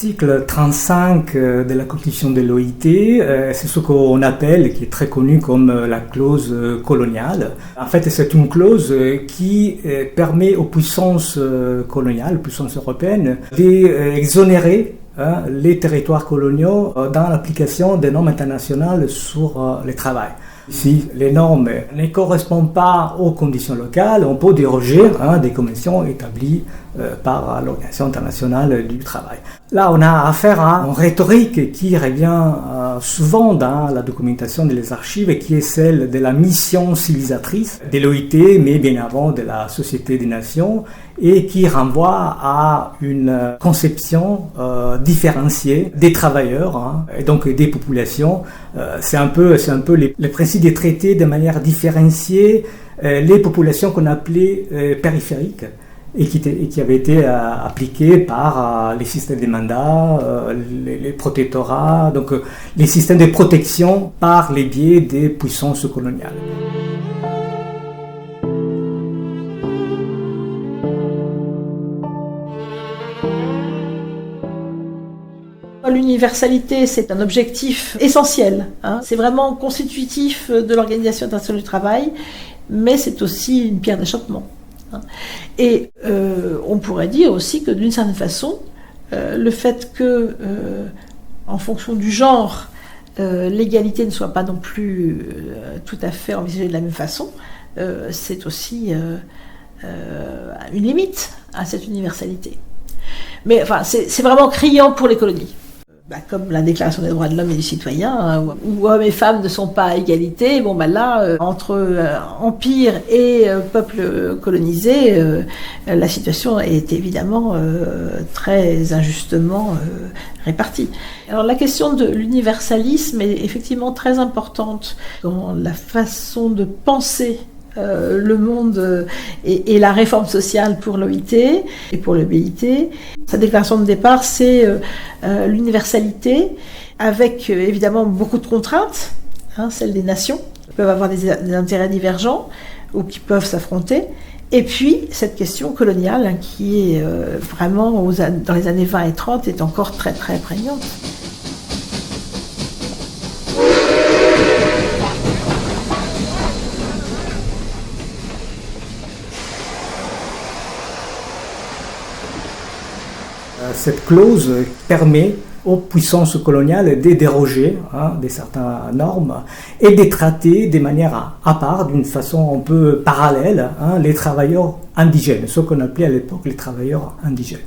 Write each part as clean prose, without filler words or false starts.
L'article 35 de la Constitution de l'OIT, c'est ce qu'on appelle, qui est très connu comme la clause coloniale. En fait, c'est une clause qui permet aux puissances coloniales, aux puissances européennes, d'exonérer les territoires coloniaux dans l'application des normes internationales sur le travail. Si les normes ne correspondent pas aux conditions locales, on peut déroger des conventions établies par l'Organisation internationale du travail. Là, on a affaire à une rhétorique qui revient souvent dans la documentation des archives, qui est celle de la mission civilisatrice de l'OIT, mais bien avant de la Société des Nations, et qui renvoie à une conception différenciée des travailleurs et donc des populations. C'est un peu le principe de traiter de manière différenciée les populations qu'on appelait périphériques et qui avaient été appliquées par les systèmes de mandats, les protectorats, donc les systèmes de protection par les biais des puissances coloniales. L'universalité, c'est un objectif essentiel. C'est vraiment constitutif de l'Organisation internationale du travail, mais c'est aussi une pierre d'achoppement. Et on pourrait dire aussi que d'une certaine façon, le fait que, en fonction du genre, l'égalité ne soit pas non plus tout à fait envisagée de la même façon, c'est aussi une limite à cette universalité. Mais enfin, c'est vraiment criant pour les colonies. Comme la Déclaration des droits de l'homme et du citoyen, où hommes et femmes ne sont pas à égalité, là, entre empire et peuple colonisé, la situation est évidemment très injustement répartie. Alors la question de l'universalisme est effectivement très importante dans la façon de penser le monde et la réforme sociale pour l'OIT et pour le BIT. Sa déclaration de départ, c'est l'universalité avec évidemment beaucoup de contraintes, celles des nations, qui peuvent avoir des intérêts divergents ou qui peuvent s'affronter. Et puis cette question coloniale qui est vraiment dans les années 20 et 30 est encore très très prégnante. Cette clause permet aux puissances coloniales de déroger de certaines normes et de traiter de manière à part, d'une façon un peu parallèle, les travailleurs indigènes, ce qu'on appelait à l'époque les travailleurs indigènes.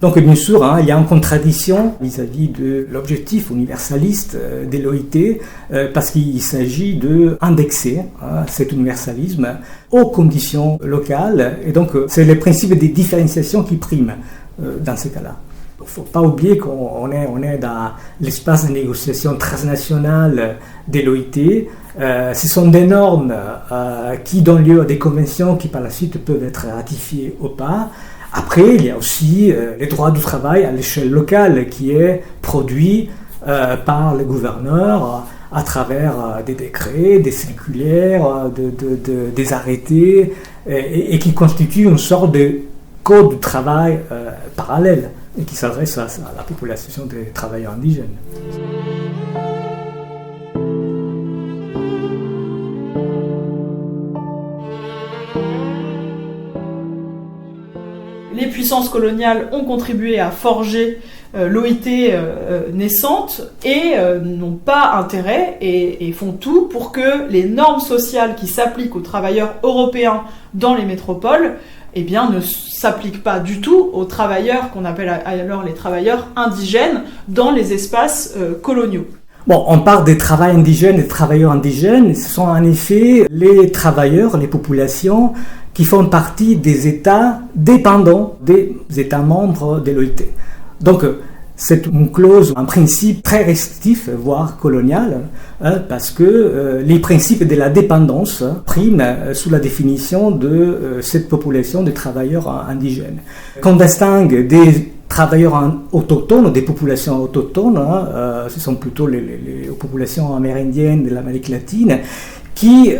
Donc bien sûr, il y a une contradiction vis-à-vis de l'objectif universaliste de l'OIT parce qu'il s'agit d'indexer cet universalisme aux conditions locales et donc c'est le principe des différenciations qui prime dans ces cas-là. Il ne faut pas oublier qu'on est dans l'espace de négociation transnationale de l'OIT. Ce sont des normes qui donnent lieu à des conventions qui par la suite peuvent être ratifiées ou pas. Après, il y a aussi le droit du travail à l'échelle locale qui est produit par le gouverneur à travers des décrets, des circulaires, des arrêtés et qui constitue une sorte de code du travail parallèle et qui s'adresse à la population des travailleurs indigènes. Les puissances coloniales ont contribué à forger l'OIT naissante et n'ont pas intérêt et font tout pour que les normes sociales qui s'appliquent aux travailleurs européens dans les métropoles ne s'appliquent pas du tout aux travailleurs qu'on appelle alors les travailleurs indigènes dans les espaces coloniaux. Bon, on parle des travailleurs indigènes et des travailleurs indigènes. Ce sont en effet les travailleurs, les populations qui font partie des États dépendants des États membres de l'OIT. Donc, c'est une clause, un principe très restrictif, voire colonial, parce que les principes de la dépendance priment sous la définition de cette population de travailleurs indigènes. Qu'on distingue des travailleurs autochtones, des populations autochtones, ce sont plutôt les populations amérindiennes de l'Amérique latine, qui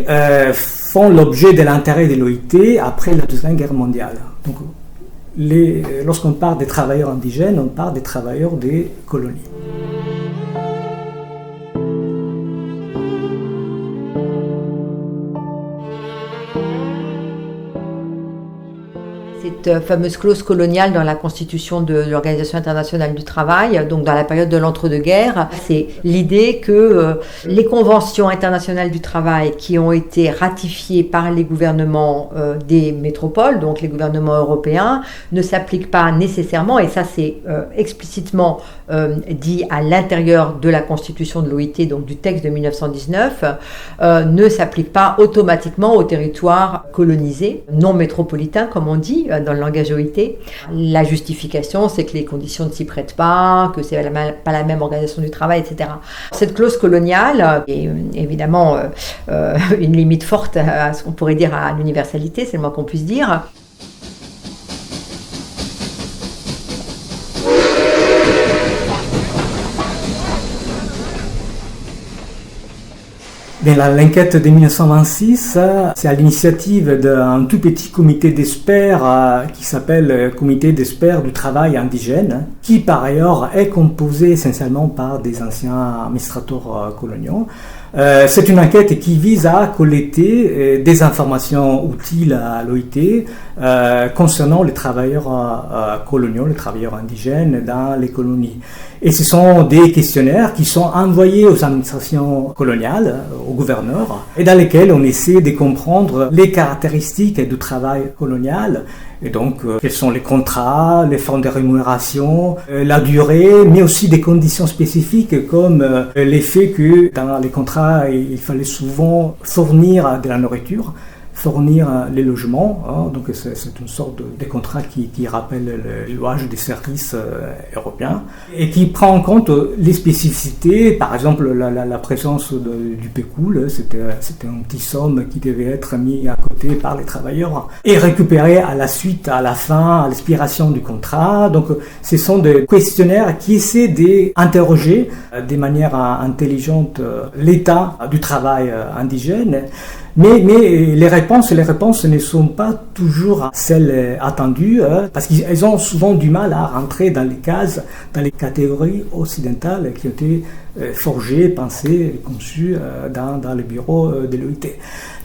font l'objet de l'intérêt de l'OIT après la Deuxième Guerre mondiale. Donc, lorsqu'on parle des travailleurs indigènes, on parle des travailleurs des colonies. Cette fameuse clause coloniale dans la constitution de l'Organisation internationale du travail, donc dans la période de l'entre-deux-guerres, c'est l'idée que les conventions internationales du travail qui ont été ratifiées par les gouvernements des métropoles, donc les gouvernements européens, ne s'appliquent pas nécessairement, et ça c'est explicitement dit à l'intérieur de la constitution de l'OIT, donc du texte de 1919, ne s'appliquent pas automatiquement aux territoires colonisés, non métropolitains comme on dit, dans le langage OIT. La justification, c'est que les conditions ne s'y prêtent pas, que c'est pas la même organisation du travail, etc. Cette clause coloniale est évidemment une limite forte à ce qu'on pourrait dire à l'universalité, c'est le moins qu'on puisse dire. L'enquête de 1926, c'est à l'initiative d'un tout petit comité d'experts qui s'appelle Comité d'experts du travail indigène, qui par ailleurs est composé essentiellement par des anciens administrateurs coloniaux. C'est une enquête qui vise à collecter des informations utiles à l'OIT concernant les travailleurs coloniaux, les travailleurs indigènes dans les colonies. Et ce sont des questionnaires qui sont envoyés aux administrations coloniales, aux gouverneurs, et dans lesquels on essaie de comprendre les caractéristiques du travail colonial. Et donc, quels sont les contrats, les formes de rémunération, la durée, mais aussi des conditions spécifiques comme l'effet que dans les contrats, il fallait souvent fournir de la nourriture, fournir les logements. Donc, c'est une sorte de contrat qui rappelle le louage des services européens et qui prend en compte les spécificités, par exemple la présence du pécule, c'était une petite somme qui devait être mise à côté par les travailleurs et récupérée à la suite, à la fin, à l'expiration du contrat. Donc, ce sont des questionnaires qui essaient d'interroger de manière intelligente l'état du travail indigène. Mais les réponses ne sont pas toujours celles attendues, parce qu'elles ont souvent du mal à rentrer dans les cases, dans les catégories occidentales qui ont été forgées, pensées, conçues dans le bureau de l'OIT.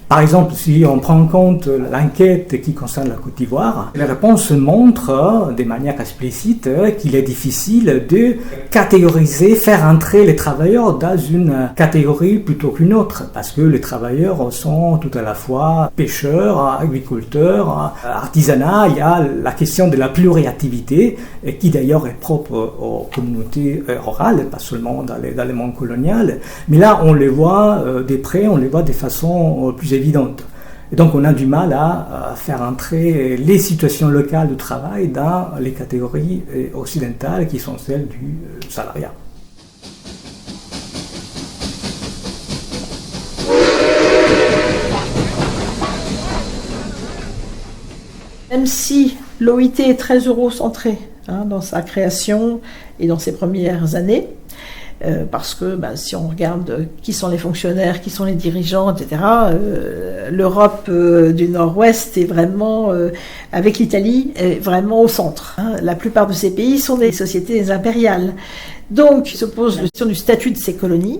Par exemple, si on prend en compte l'enquête qui concerne la Côte d'Ivoire, les réponses montrent de manière explicite qu'il est difficile de catégoriser, faire entrer les travailleurs dans une catégorie plutôt qu'une autre, parce que les travailleurs sont tout à la fois pêcheurs, agriculteurs, artisanat. Il y a la question de la pluriactivité, qui d'ailleurs est propre aux communautés rurales, pas seulement dans le monde colonial. Mais là, on les voit de près, on les voit de façon plus évidente. Et donc on a du mal à faire entrer les situations locales du travail dans les catégories occidentales qui sont celles du salariat. Même si l'OIT est très eurocentrée dans sa création et dans ses premières années, parce que si on regarde qui sont les fonctionnaires, qui sont les dirigeants, etc., l'Europe du Nord-Ouest est vraiment, avec l'Italie, est vraiment au centre. La plupart de ces pays sont des sociétés impériales. Donc, se pose la question du statut de ces colonies.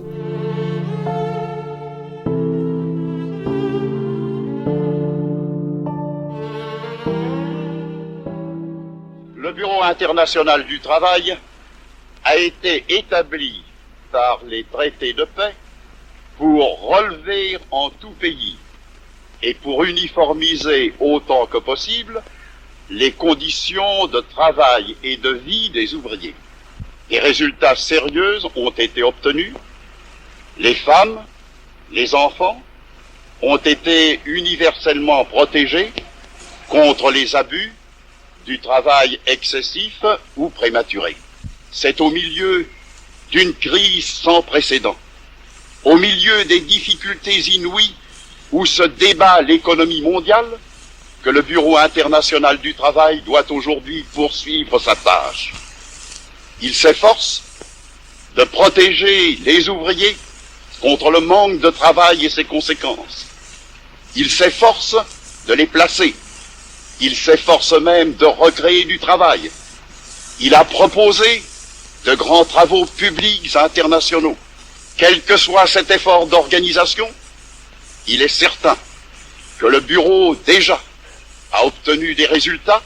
Le Bureau international du travail a été établi par les traités de paix pour relever en tout pays et pour uniformiser autant que possible les conditions de travail et de vie des ouvriers. Des résultats sérieux ont été obtenus. Les femmes, les enfants ont été universellement protégés contre les abus du travail excessif ou prématuré. C'est au milieu d'une crise sans précédent, au milieu des difficultés inouïes où se débat l'économie mondiale, que le Bureau international du travail doit aujourd'hui poursuivre sa tâche. Il s'efforce de protéger les ouvriers contre le manque de travail et ses conséquences. Il s'efforce de les placer Il s'efforce même de recréer du travail. Il a proposé de grands travaux publics internationaux. Quel que soit cet effort d'organisation, il est certain que le bureau déjà a obtenu des résultats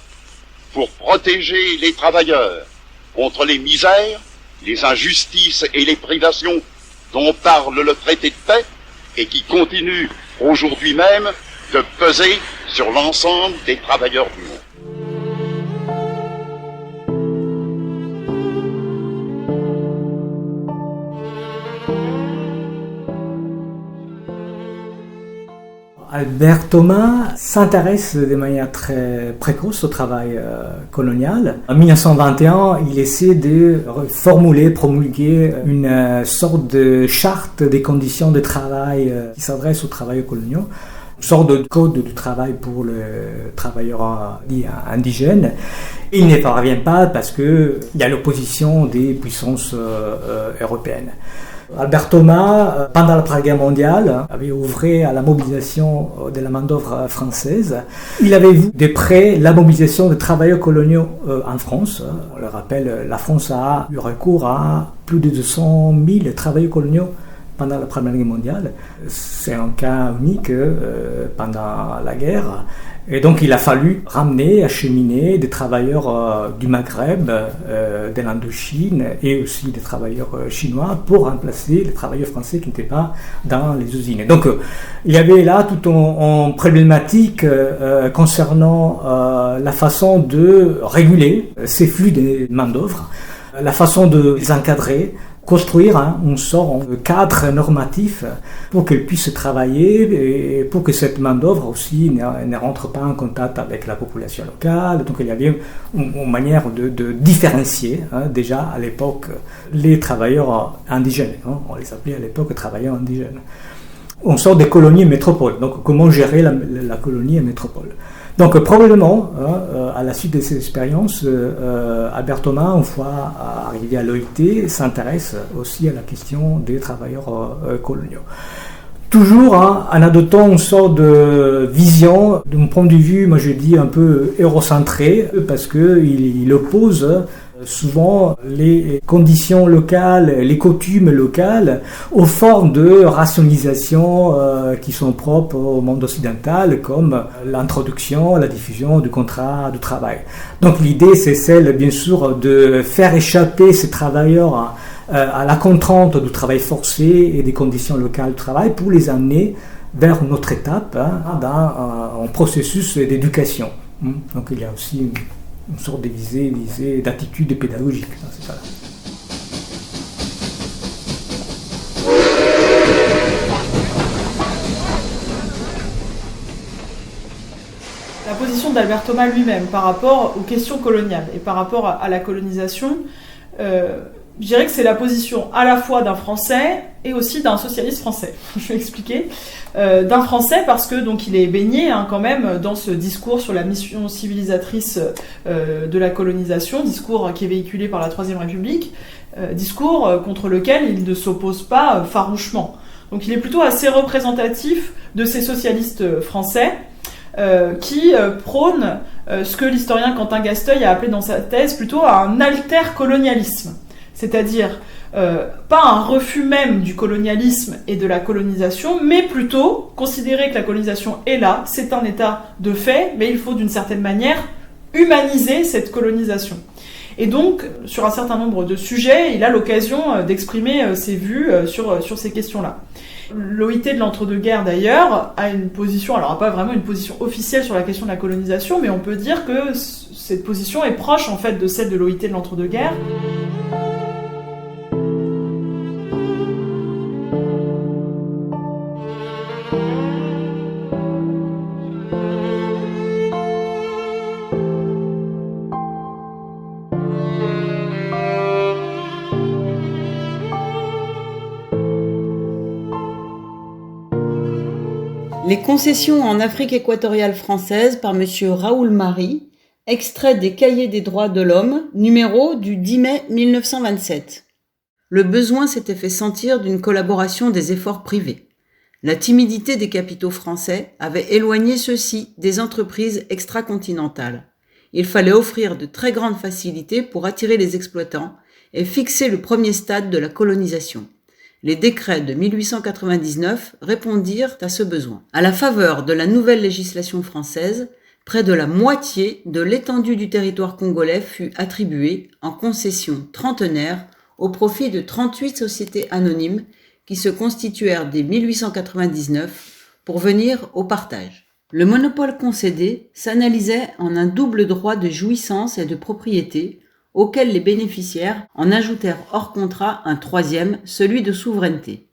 pour protéger les travailleurs contre les misères, les injustices et les privations dont parle le traité de paix et qui continuent aujourd'hui même de peser sur l'ensemble des travailleurs du monde. Albert Thomas s'intéresse de manière très précoce au travail colonial. En 1921, il essaie de formuler, promulguer une sorte de charte des conditions de travail qui s'adresse aux travailleurs coloniaux, une sorte de code du travail pour les travailleurs dits indigènes. Il n'y parvient pas parce qu'il y a l'opposition des puissances européennes. Albert Thomas, pendant la Première Guerre mondiale, avait œuvré à la mobilisation de la main-d'œuvre française. Il avait vu de près la mobilisation des travailleurs coloniaux en France. On le rappelle, la France a eu recours à plus de 200 000 travailleurs coloniaux pendant la Première Guerre mondiale. C'est un cas unique pendant la guerre. Et donc il a fallu ramener, acheminer des travailleurs du Maghreb, de l'Indochine et aussi des travailleurs chinois pour remplacer les travailleurs français qui n'étaient pas dans les usines. Et donc il y avait là toute une problématique concernant la façon de réguler ces flux de main-d'œuvre, la façon de les encadrer, construire une sorte de cadre normatif pour qu'elle puisse travailler et pour que cette main-d'œuvre aussi ne rentre pas en contact avec la population locale. Donc il y avait une manière de différencier déjà à l'époque les travailleurs indigènes. On les appelait à l'époque travailleurs indigènes. On sort des colonies et métropoles. Donc comment gérer la colonie et métropole. Donc probablement, à la suite de ces expériences, Albert Thomas, une fois arrivé à l'OIT, s'intéresse aussi à la question des travailleurs coloniaux. Toujours en adoptant une sorte de vision, de mon point de vue, moi je dis un peu eurocentré, parce qu'il oppose souvent les conditions locales, les coutumes locales aux formes de rationalisation qui sont propres au monde occidental, comme l'introduction, la diffusion du contrat de travail. Donc l'idée c'est celle bien sûr de faire échapper ces travailleurs à la contrainte du travail forcé et des conditions locales de travail pour les amener vers une autre étape dans un processus d'éducation. Donc il y a aussi une sorte de visée d'attitude pédagogique dans ce cas-là. La position d'Albert Thomas lui-même par rapport aux questions coloniales et par rapport à la colonisation, je dirais que c'est la position à la fois d'un Français et aussi d'un socialiste français. Je vais expliquer. D'un Français parce que donc il est baigné quand même dans ce discours sur la mission civilisatrice de la colonisation, discours qui est véhiculé par la Troisième République, discours contre lequel il ne s'oppose pas farouchement. Donc il est plutôt assez représentatif de ces socialistes français qui prônent ce que l'historien Quentin Gasteuil a appelé dans sa thèse plutôt un alter-colonialisme. C'est-à-dire pas un refus même du colonialisme et de la colonisation, mais plutôt considérer que la colonisation est là, c'est un état de fait, mais il faut d'une certaine manière humaniser cette colonisation. Et donc, sur un certain nombre de sujets, il a l'occasion d'exprimer ses vues sur ces questions-là. L'OIT de l'entre-deux-guerres, d'ailleurs, a une position, alors pas vraiment une position officielle sur la question de la colonisation, mais on peut dire que cette position est proche, en fait, de celle de l'OIT de l'entre-deux-guerres. Les concessions en Afrique équatoriale française par Monsieur Raoul Marie, extrait des Cahiers des droits de l'homme, numéro du 10 mai 1927. Le besoin s'était fait sentir d'une collaboration des efforts privés. La timidité des capitaux français avait éloigné ceux-ci des entreprises extracontinentales. Il fallait offrir de très grandes facilités pour attirer les exploitants et fixer le premier stade de la colonisation. Les décrets de 1899 répondirent à ce besoin. À la faveur de la nouvelle législation française, près de la moitié de l'étendue du territoire congolais fut attribuée en concession trentenaire au profit de 38 sociétés anonymes qui se constituèrent dès 1899 pour venir au partage. Le monopole concédé s'analysait en un double droit de jouissance et de propriété auquel les bénéficiaires en ajoutèrent hors contrat un troisième, celui de souveraineté.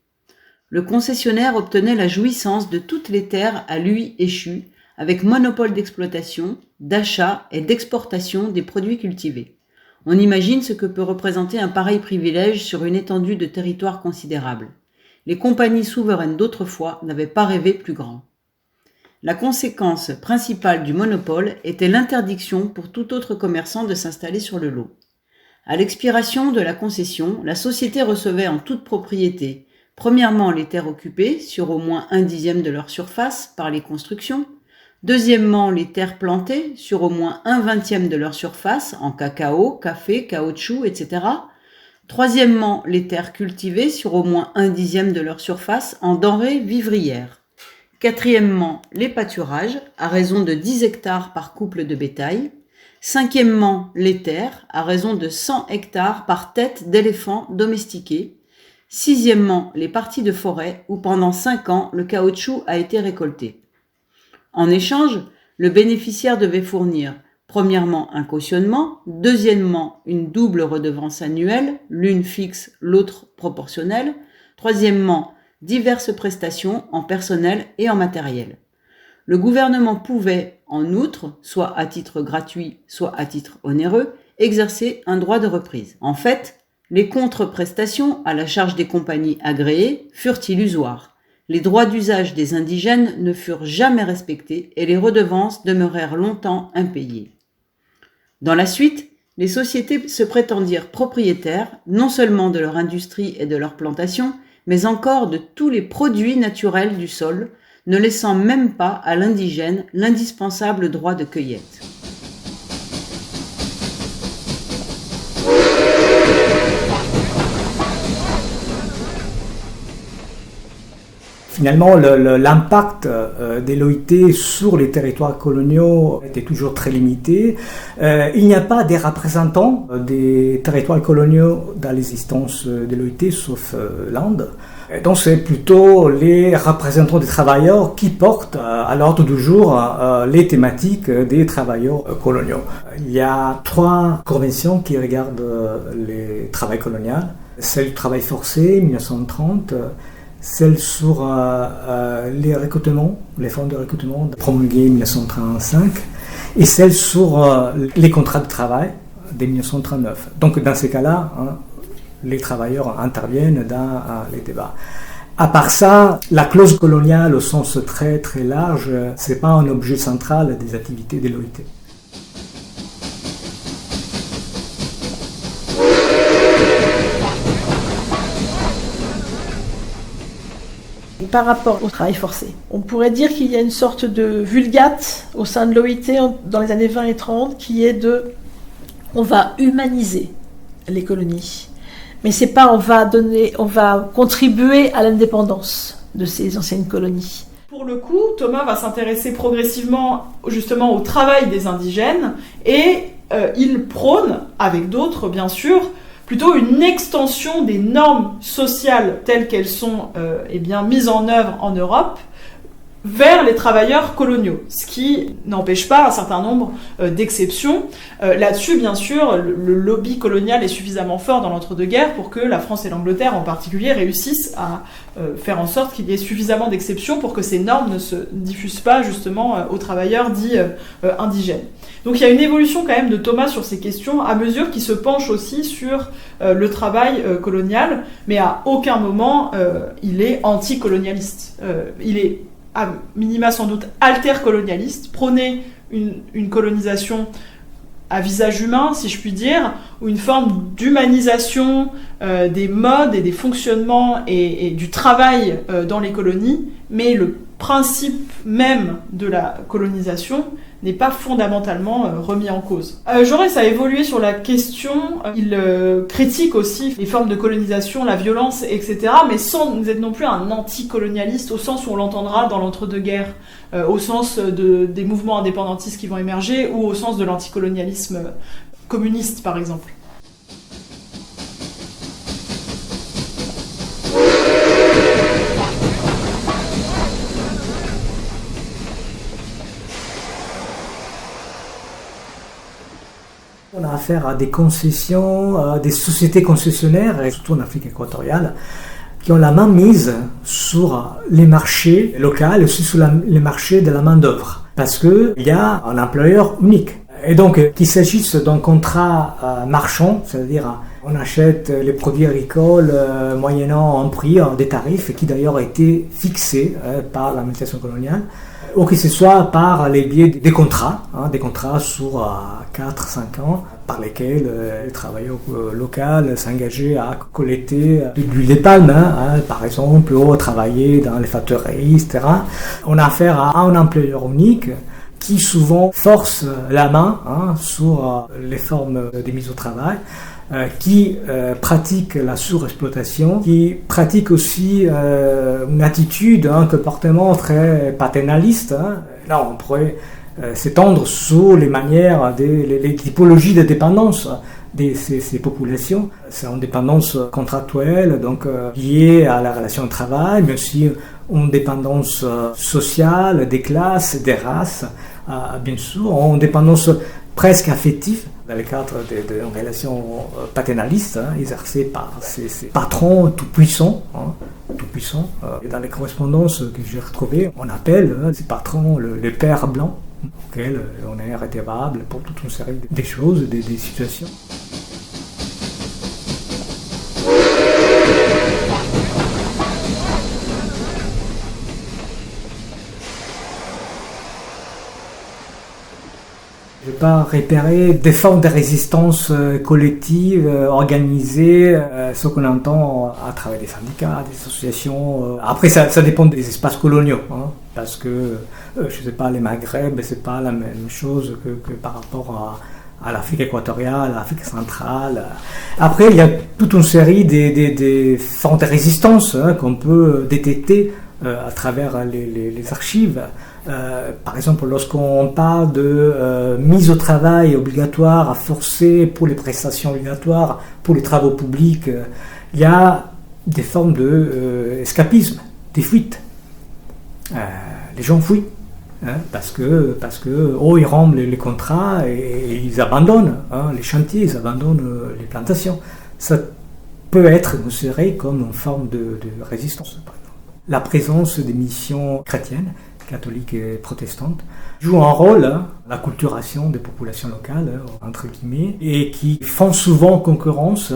Le concessionnaire obtenait la jouissance de toutes les terres à lui échues, avec monopole d'exploitation, d'achat et d'exportation des produits cultivés. On imagine ce que peut représenter un pareil privilège sur une étendue de territoire considérable. Les compagnies souveraines d'autrefois n'avaient pas rêvé plus grand. La conséquence principale du monopole était l'interdiction pour tout autre commerçant de s'installer sur le lot. À l'expiration de la concession, la société recevait en toute propriété, premièrement les terres occupées sur au moins 1/10 de leur surface par les constructions, deuxièmement les terres plantées sur au moins 1/20 de leur surface en cacao, café, caoutchouc, etc., troisièmement les terres cultivées sur au moins 1/10 de leur surface en denrées vivrières. Quatrièmement, les pâturages, à raison de 10 hectares par couple de bétail. Cinquièmement, les terres, à raison de 100 hectares par tête d'éléphant domestiqué. Sixièmement, les parties de forêt où pendant 5 ans le caoutchouc a été récolté. En échange, le bénéficiaire devait fournir premièrement un cautionnement, deuxièmement une double redevance annuelle, l'une fixe, l'autre proportionnelle, troisièmement diverses prestations en personnel et en matériel. Le gouvernement pouvait, en outre, soit à titre gratuit, soit à titre onéreux, exercer un droit de reprise. En fait, les contre-prestations à la charge des compagnies agréées furent illusoires. Les droits d'usage des indigènes ne furent jamais respectés et les redevances demeurèrent longtemps impayées. Dans la suite, les sociétés se prétendirent propriétaires non seulement de leur industrie et de leur plantation, mais encore de tous les produits naturels du sol, ne laissant même pas à l'indigène l'indispensable droit de cueillette. Finalement, l'impact des l'OIT sur les territoires coloniaux était toujours très limité. Il n'y a pas des représentants des territoires coloniaux dans l'existence de l'OIT, sauf l'Inde. Donc c'est plutôt les représentants des travailleurs qui portent à l'ordre du jour les thématiques des travailleurs coloniaux. Il y a 3 conventions qui regardent les travail colonial. Celle du travail forcé, 1930, celle sur les recrutements, les formes de recrutement promulguées en 1935, et celle sur les contrats de travail de 1939. Donc dans ces cas-là, les travailleurs interviennent dans les débats. À part ça, la clause coloniale au sens très très large, c'est pas un objet central des activités de l'OIT. Par rapport au travail forcé, on pourrait dire qu'il y a une sorte de vulgate au sein de l'OIT dans les années 20 et 30 qui est de on va humaniser les colonies. Mais c'est pas on va contribuer à l'indépendance de ces anciennes colonies. Pour le coup, Thomas va s'intéresser progressivement justement au travail des indigènes et il prône, avec d'autres bien sûr, plutôt une extension des normes sociales telles qu'elles sont mises en œuvre en Europe vers les travailleurs coloniaux, ce qui n'empêche pas un certain nombre d'exceptions. Là-dessus, bien sûr, le lobby colonial est suffisamment fort dans l'entre-deux-guerres pour que la France et l'Angleterre en particulier réussissent à faire en sorte qu'il y ait suffisamment d'exceptions pour que ces normes ne se diffusent pas justement aux travailleurs dits indigènes. Donc il y a une évolution quand même de Thomas sur ces questions à mesure qu'il se penche aussi sur le travail colonial, mais à aucun moment il est anticolonialiste. Il est à minima sans doute alter-colonialiste, prôner une colonisation à visage humain, si je puis dire, ou une forme d'humanisation des modes et des fonctionnements et du travail dans les colonies, mais le principe même de la colonisation n'est pas fondamentalement remis en cause. Jaurès a évolué sur la question, il critique aussi les formes de colonisation, la violence, etc., mais sans être non plus un anticolonialiste au sens où on l'entendra dans l'entre-deux-guerres, au sens des mouvements indépendantistes qui vont émerger, ou au sens de l'anticolonialisme communiste, par exemple. On a affaire à des concessions, à des sociétés concessionnaires, et surtout en Afrique équatoriale, qui ont la main mise sur les marchés locaux et aussi sur les marchés de la main-d'œuvre. Parce qu'il y a un employeur unique. Et donc, qu'il s'agisse d'un contrat marchand, c'est-à-dire on achète les produits agricoles moyennant un prix, des tarifs, qui d'ailleurs a été fixé par l'administration coloniale, ou que ce soit par les biais des contrats sur 4-5 ans, par lesquels les travailleurs locaux s'engageaient à collecter de l'huile de palme, par exemple, ou travailler dans les factoreries, etc. On a affaire à un employeur unique qui souvent force la main sur les formes de mise au travail, qui pratique la surexploitation, qui pratique aussi une attitude, un comportement très paternaliste. Là, on pourrait s'étendre sur les manières, les typologies de dépendance de ces populations. C'est une dépendance contractuelle, donc liée à la relation de travail, mais aussi une dépendance sociale, des classes, des races, bien sûr, une dépendance presque affective, dans le cadre d'une relation paternaliste, exercée par ces patrons tout-puissants. Et dans les correspondances que j'ai retrouvées, on appelle ces patrons les pères blancs, auxquels on est rédevable pour toute une série de choses, des situations. Je ne vais pas repérer des formes de résistance collective, organisée, ce qu'on entend à travers des syndicats, des associations. Après, ça dépend des espaces coloniaux, parce que, je ne sais pas, les Maghreb, ce n'est pas la même chose que par rapport à l'Afrique équatoriale, à l'Afrique centrale. Après, il y a toute une série des formes de résistance qu'on peut détecter à travers les archives. Par exemple, lorsqu'on parle de mise au travail obligatoire, à forcer pour les prestations obligatoires, pour les travaux publics, il y a des formes d'escapisme, des fuites. Les gens fuient, parce que ils rendent les contrats et ils abandonnent les chantiers, ils abandonnent les plantations. Ça peut être considéré comme une forme de résistance, par exemple. La présence des missions chrétiennes, catholiques et protestantes, joue un rôle, la culturation des populations locales, entre guillemets, et qui font souvent concurrence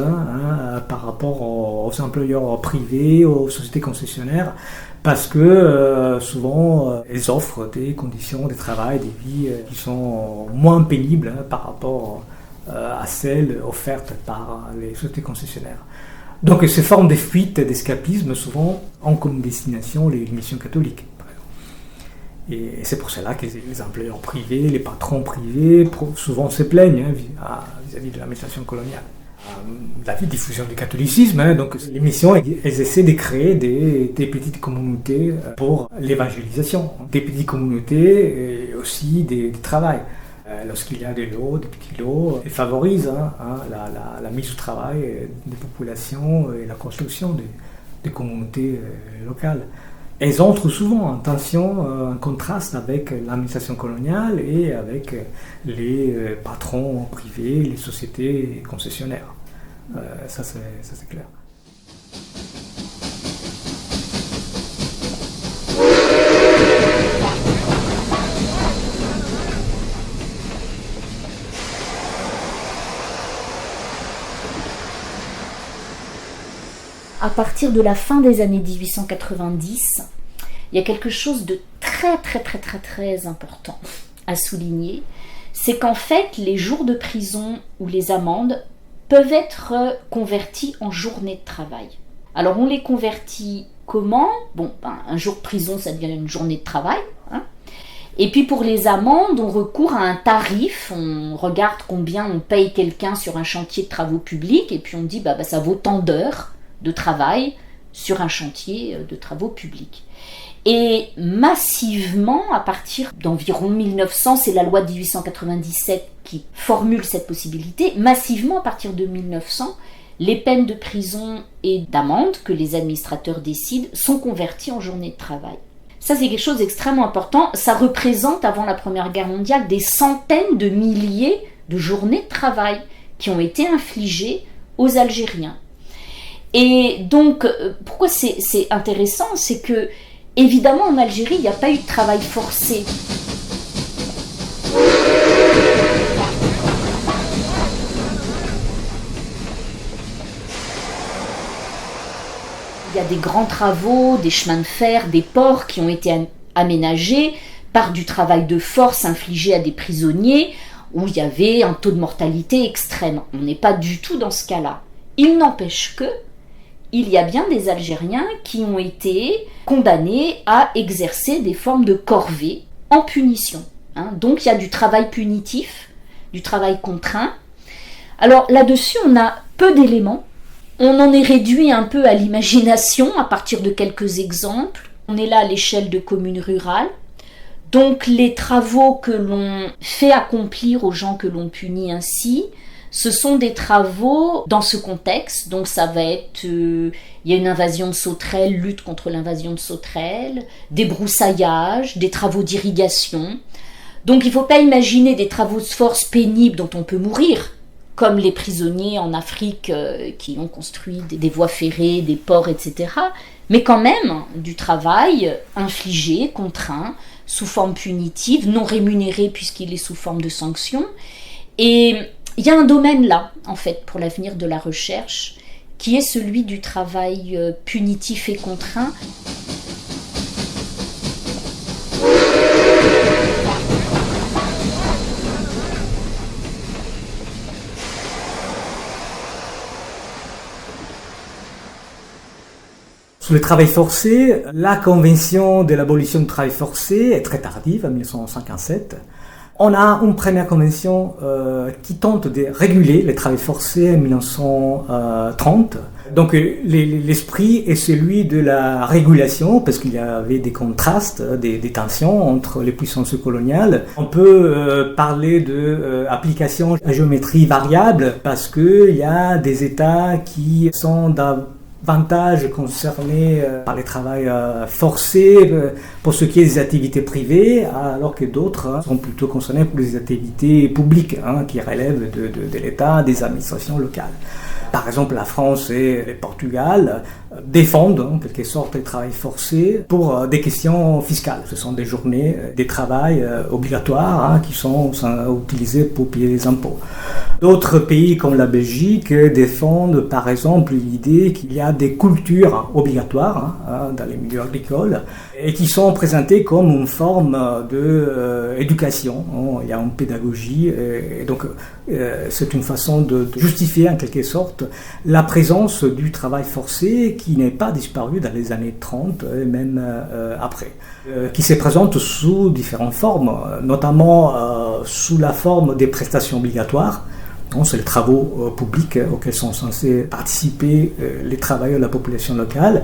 par rapport aux employeurs privés, aux sociétés concessionnaires, parce que souvent elles offrent des conditions de travail, des vies qui sont moins pénibles par rapport à celles offertes par les sociétés concessionnaires. Donc ces formes de fuite, d'escapisme, souvent ont comme destination les missions catholiques. Et c'est pour cela que les employeurs privés, les patrons privés, souvent se plaignent vis-à-vis de l'administration coloniale. La diffusion du catholicisme, donc les missions, elles essaient de créer des petites communautés pour l'évangélisation, des petites communautés et aussi des travail. Lorsqu'il y a des lots, des petits lots, elles favorisent la mise au travail des populations et la construction des communautés locales. Elles entrent souvent en tension, en contraste avec l'administration coloniale et avec les patrons privés, les sociétés concessionnaires. Ça c'est clair. À partir de la fin des années 1890, il y a quelque chose de très important à souligner, c'est qu'en fait, les jours de prison ou les amendes peuvent être convertis en journées de travail. Alors, on les convertit comment ? Un jour de prison, ça devient une journée de travail. Et puis, pour les amendes, on recourt à un tarif. On regarde combien on paye quelqu'un sur un chantier de travaux publics. Et puis, on dit, ça vaut tant d'heures de travail sur un chantier de travaux publics. Et massivement, à partir d'environ 1900, c'est la loi de 1897 qui formule cette possibilité, massivement à partir de 1900, les peines de prison et d'amende que les administrateurs décident sont converties en journées de travail. Ça, c'est quelque chose d'extrêmement important. Ça représente, avant la Première Guerre mondiale, des centaines de milliers de journées de travail qui ont été infligées aux Algériens. Et donc, pourquoi c'est intéressant ? C'est que évidemment, en Algérie, il n'y a pas eu de travail forcé. Il y a des grands travaux, des chemins de fer, des ports qui ont été aménagés par du travail de force infligé à des prisonniers où il y avait un taux de mortalité extrême. On n'est pas du tout dans ce cas-là. Il n'empêche que il y a bien des Algériens qui ont été condamnés à exercer des formes de corvée en punition. Donc il y a du travail punitif, du travail contraint. Alors là-dessus, on a peu d'éléments. On en est réduit un peu à l'imagination à partir de quelques exemples. On est là à l'échelle de communes rurales. Donc les travaux que l'on fait accomplir aux gens que l'on punit ainsi, ce sont des travaux dans ce contexte, donc ça va être, il y a une invasion de sauterelles, lutte contre l'invasion de sauterelles, des brousaillages, des travaux d'irrigation. Donc il ne faut pas imaginer des travaux de force pénibles dont on peut mourir, comme les prisonniers en Afrique qui ont construit des voies ferrées, des ports, etc. Mais quand même du travail infligé, contraint, sous forme punitive, non rémunéré puisqu'il est sous forme de sanction. Et il y a un domaine là, en fait, pour l'avenir de la recherche, qui est celui du travail punitif et contraint. Sur le travail forcé, la convention de l'abolition du travail forcé est très tardive, en 1957. On a une première convention qui tente de réguler le travail forcé en 1930. Donc l'esprit est celui de la régulation, parce qu'il y avait des contrastes, des tensions entre les puissances coloniales. On peut parler d'application à géométrie variable, parce qu'il y a des États qui sont davantage concernés par les travail forcés pour ce qui est des activités privées, alors que d'autres sont plutôt concernés pour les activités publiques qui relèvent de l'État, des administrations locales. Par exemple, la France et le Portugal défendent en quelque sorte le travail forcé pour des questions fiscales. Ce sont des journées de travail obligatoires qui sont utilisées pour payer les impôts. D'autres pays comme la Belgique défendent par exemple l'idée qu'il y a des cultures obligatoires dans les milieux agricoles et qui sont présentées comme une forme d'éducation. Il y a une pédagogie et donc c'est une façon de justifier en quelque sorte la présence du travail forcé qui n'est pas disparu dans les années 30 et même après, qui se présente sous différentes formes, notamment sous la forme des prestations obligatoires. C'est les travaux publics auxquels sont censés participer les travailleurs de la population locale.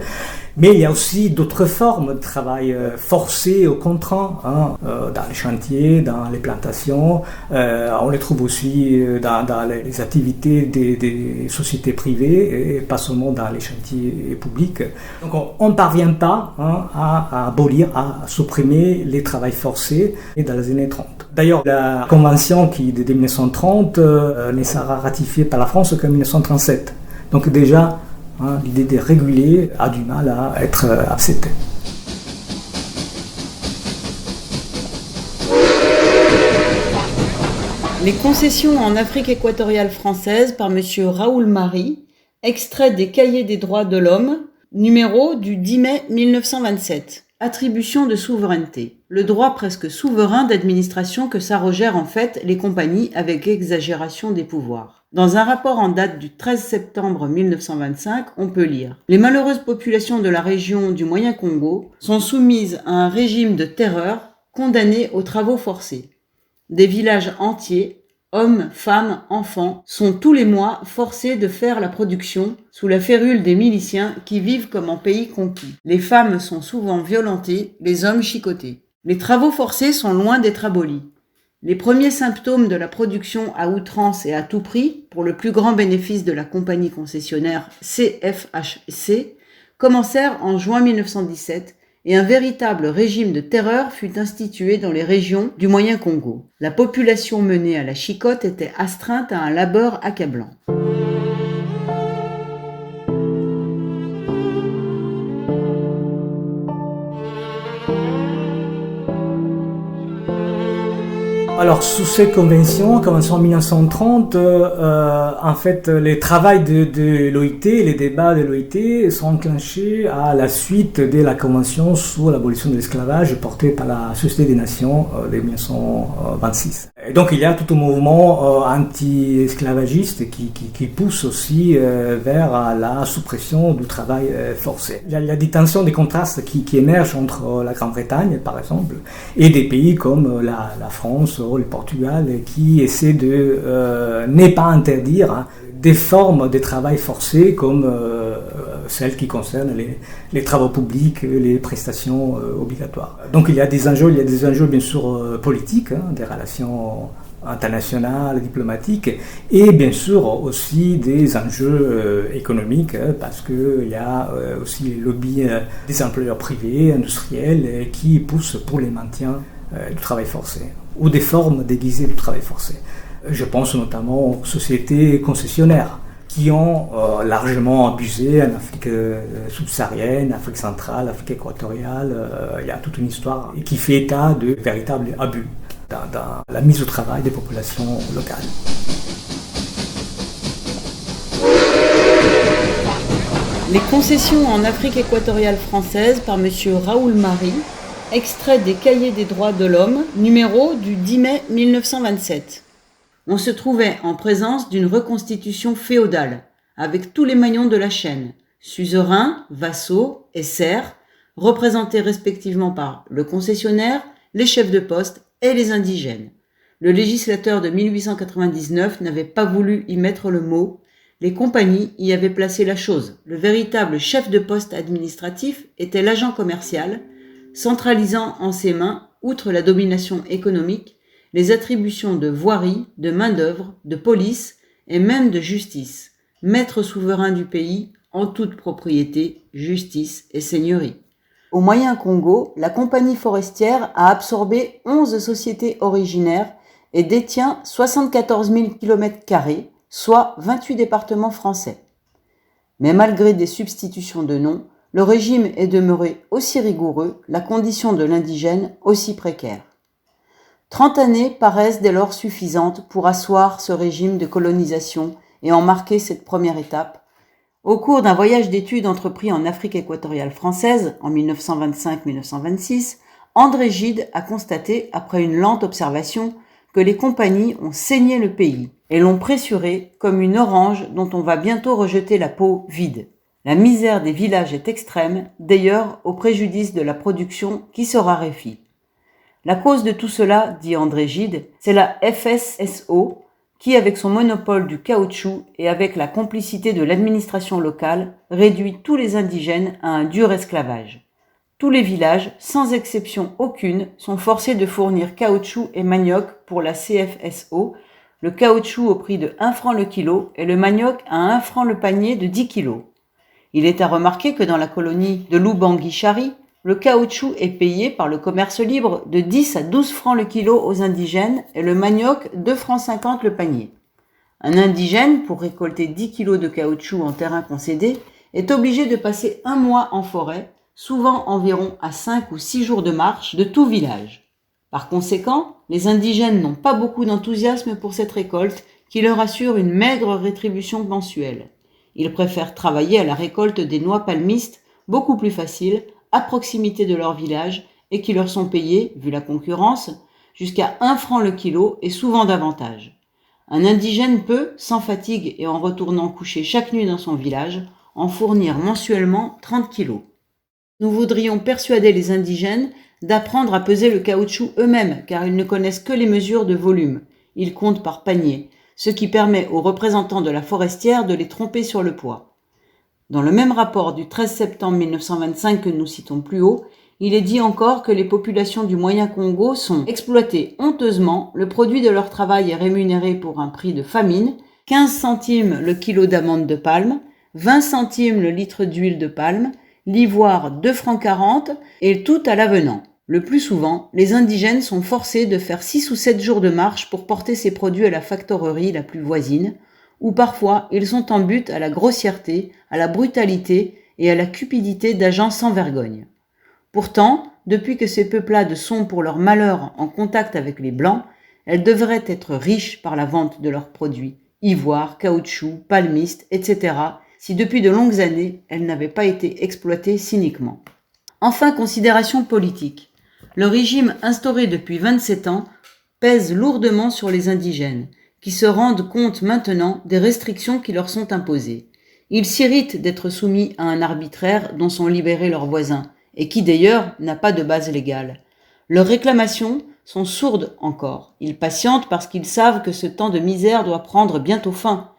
Mais il y a aussi d'autres formes de travail forcé ou contraint, dans les chantiers, dans les plantations. On les trouve aussi dans les activités des sociétés privées et pas seulement dans les chantiers publics. Donc on ne parvient pas à abolir, à supprimer les travails forcés dans les années 30. D'ailleurs, la convention qui de 1930 ne sera ratifiée par la France qu'en 1937. Donc déjà, l'idée de réguler a du mal à être acceptée. Les concessions en Afrique équatoriale française par M. Raoul Marie, extrait des Cahiers des droits de l'homme, numéro du 10 mai 1927. Attribution de souveraineté, le droit presque souverain d'administration que s'arrogèrent en fait les compagnies avec exagération des pouvoirs. Dans un rapport en date du 13 septembre 1925, on peut lire « Les malheureuses populations de la région du Moyen-Congo sont soumises à un régime de terreur condamnées aux travaux forcés. Des villages entiers, hommes, femmes, enfants, sont tous les mois forcés de faire la production sous la férule des miliciens qui vivent comme en pays conquis. Les femmes sont souvent violentées, les hommes chicotés. Les travaux forcés sont loin d'être abolis. Les premiers symptômes de la production à outrance et à tout prix, pour le plus grand bénéfice de la compagnie concessionnaire CFHC, commencèrent en juin 1917 et un véritable régime de terreur fut institué dans les régions du Moyen-Congo. La population menée à la chicotte était astreinte à un labeur accablant. Alors, sous cette convention en 1930, en fait, les travaux de l'OIT, les débats de l'OIT sont enclenchés à la suite de la convention sur l'abolition de l'esclavage portée par la Société des Nations de 1926. Et donc, il y a tout un mouvement anti-esclavagiste qui pousse aussi vers la suppression du travail forcé. Il y a des tensions, des contrastes qui émergent entre la Grande-Bretagne, par exemple, et des pays comme la France, le Portugal, qui essaient de ne pas interdire des formes de travail forcé comme celles qui concernent les travaux publics, les prestations obligatoires. Donc il y a des enjeux bien sûr politiques, des relations internationales, diplomatiques, et bien sûr aussi des enjeux économiques, parce qu'il y a aussi les lobbies des employeurs privés, industriels, qui poussent pour le maintien du travail forcé, ou des formes déguisées du travail forcé. Je pense notamment aux sociétés concessionnaires qui ont largement abusé en Afrique subsaharienne, Afrique centrale, Afrique équatoriale. Il y a toute une histoire qui fait état de véritables abus dans la mise au travail des populations locales. Les concessions en Afrique équatoriale française par M. Raoul Marie, extrait des Cahiers des droits de l'homme, numéro du 10 mai 1927. On se trouvait en présence d'une reconstitution féodale, avec tous les maillons de la chaîne, suzerains, vassaux et serfs, représentés respectivement par le concessionnaire, les chefs de poste et les indigènes. Le législateur de 1899 n'avait pas voulu y mettre le mot, les compagnies y avaient placé la chose. Le véritable chef de poste administratif était l'agent commercial, centralisant en ses mains, outre la domination économique, les attributions de voirie, de main-d'œuvre, de police et même de justice, maître souverain du pays en toute propriété, justice et seigneurie. Au Moyen-Congo, la compagnie forestière a absorbé 11 sociétés originaires et détient 74 000 km², soit 28 départements français. Mais malgré des substitutions de noms, le régime est demeuré aussi rigoureux, la condition de l'indigène aussi précaire. 30 années paraissent dès lors suffisantes pour asseoir ce régime de colonisation et en marquer cette première étape. Au cours d'un voyage d'études entrepris en Afrique équatoriale française en 1925-1926, André Gide a constaté, après une lente observation, que les compagnies ont saigné le pays et l'ont pressuré comme une orange dont on va bientôt rejeter la peau vide. La misère des villages est extrême, d'ailleurs au préjudice de la production qui se raréfie. La cause de tout cela, dit André Gide, c'est la FSSO qui, avec son monopole du caoutchouc et avec la complicité de l'administration locale, réduit tous les indigènes à un dur esclavage. Tous les villages, sans exception aucune, sont forcés de fournir caoutchouc et manioc pour la CFSO, le caoutchouc au prix de 1 franc le kilo et le manioc à 1 franc le panier de 10 kilos. Il est à remarquer que dans la colonie de Lubangui-Chari, le caoutchouc est payé par le commerce libre de 10 à 12 francs le kilo aux indigènes et le manioc 2,50 francs le panier. Un indigène, pour récolter 10 kilos de caoutchouc en terrain concédé, est obligé de passer 1 mois en forêt, souvent environ à 5 ou 6 jours de marche de tout village. Par conséquent, les indigènes n'ont pas beaucoup d'enthousiasme pour cette récolte qui leur assure une maigre rétribution mensuelle. Ils préfèrent travailler à la récolte des noix palmistes, beaucoup plus facile, à proximité de leur village et qui leur sont payés, vu la concurrence, jusqu'à 1 franc le kilo et souvent davantage. Un indigène peut, sans fatigue et en retournant coucher chaque nuit dans son village, en fournir mensuellement 30 kilos. Nous voudrions persuader les indigènes d'apprendre à peser le caoutchouc eux-mêmes, car ils ne connaissent que les mesures de volume. Ils comptent par panier, ce qui permet aux représentants de la forestière de les tromper sur le poids. Dans le même rapport du 13 septembre 1925 que nous citons plus haut, il est dit encore que les populations du Moyen Congo sont exploitées honteusement, le produit de leur travail est rémunéré pour un prix de famine, 15 centimes le kilo d'amandes de palme, 20 centimes le litre d'huile de palme, l'ivoire 2 francs 40 et tout à l'avenant. Le plus souvent, les indigènes sont forcés de faire 6 ou 7 jours de marche pour porter ces produits à la factorerie la plus voisine, ou parfois ils sont en butte à la grossièreté, à la brutalité et à la cupidité d'agents sans vergogne. Pourtant, depuis que ces peuplades sont pour leur malheur en contact avec les Blancs, elles devraient être riches par la vente de leurs produits, ivoire, caoutchouc, palmiste, etc., si depuis de longues années, elles n'avaient pas été exploitées cyniquement. Enfin, considération politique. Le régime instauré depuis 27 ans pèse lourdement sur les indigènes, qui se rendent compte maintenant des restrictions qui leur sont imposées. Ils s'irritent d'être soumis à un arbitraire dont sont libérés leurs voisins, et qui d'ailleurs n'a pas de base légale. Leurs réclamations sont sourdes encore. Ils patientent parce qu'ils savent que ce temps de misère doit prendre bientôt fin.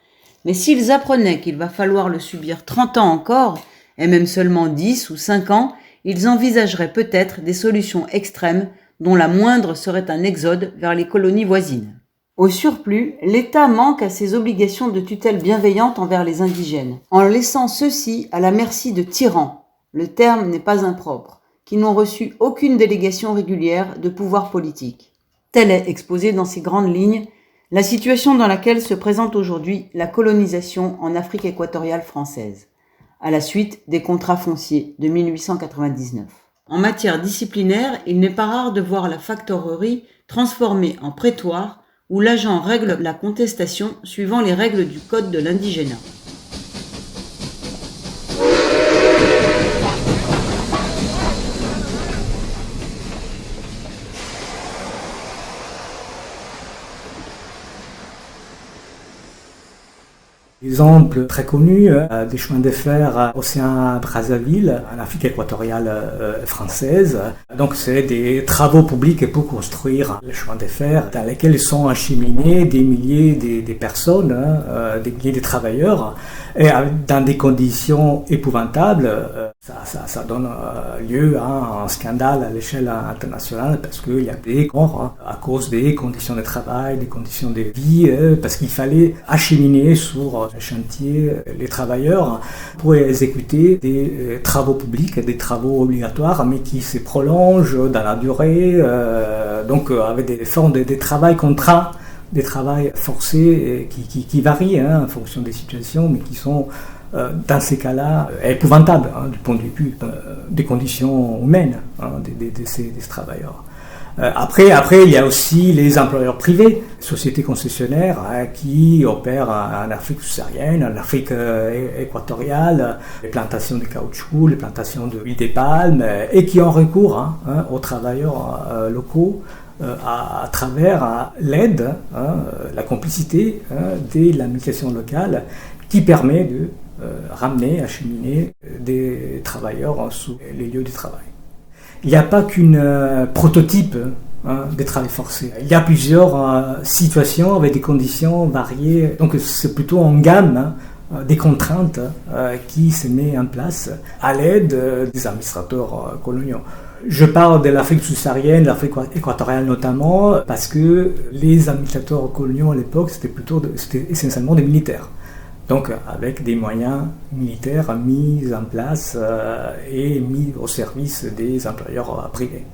Mais s'ils apprenaient qu'il va falloir le subir 30 ans encore, et même seulement 10 ou 5 ans, ils envisageraient peut-être des solutions extrêmes dont la moindre serait un exode vers les colonies voisines. Au surplus, l'État manque à ses obligations de tutelle bienveillante envers les indigènes, en laissant ceux-ci à la merci de tyrans, le terme n'est pas impropre, qui n'ont reçu aucune délégation régulière de pouvoir politique. Telle est exposée dans ces grandes lignes la situation dans laquelle se présente aujourd'hui la colonisation en Afrique équatoriale française, à la suite des contrats fonciers de 1899. En matière disciplinaire, il n'est pas rare de voir la factorerie transformée en prétoire où l'agent règle la contestation suivant les règles du code de l'indigénat. Exemple très connu des chemins de fer Océan-Brazzaville, en Afrique équatoriale française. Donc c'est des travaux publics pour construire les chemins de fer dans lesquels sont acheminés des milliers de personnes, des milliers de travailleurs, et dans des conditions épouvantables. Ça donne lieu à un scandale à l'échelle internationale parce qu'il y a des morts à cause des conditions de travail, des conditions de vie, parce qu'il fallait acheminer sur le chantier les travailleurs pour exécuter des travaux publics, des travaux obligatoires, mais qui se prolongent dans la durée, donc avec des formes de travail contraint, des travails forcés qui varient en fonction des situations, mais qui sont dans ces cas-là épouvantables du point de vue des conditions humaines de ces travailleurs. Après, il y a aussi les employeurs privés, sociétés concessionnaires qui opèrent en Afrique subsaharienne, en Afrique équatoriale, les plantations de caoutchouc, les plantations d'huile de palme, et qui ont recours aux travailleurs locaux à travers l'aide, la complicité de l'administration locale qui permet de ramener, acheminer des travailleurs sous les lieux de travail. Il n'y a pas qu'une prototype de travail forcé. Il y a plusieurs situations avec des conditions variées. Donc c'est plutôt en gamme des contraintes qui se met en place à l'aide des administrateurs coloniaux. Je parle de l'Afrique subsaharienne, de l'Afrique équatoriale notamment, parce que les administrateurs coloniaux à l'époque, c'était essentiellement des militaires. Donc avec des moyens militaires mis en place et mis au service des employeurs privés.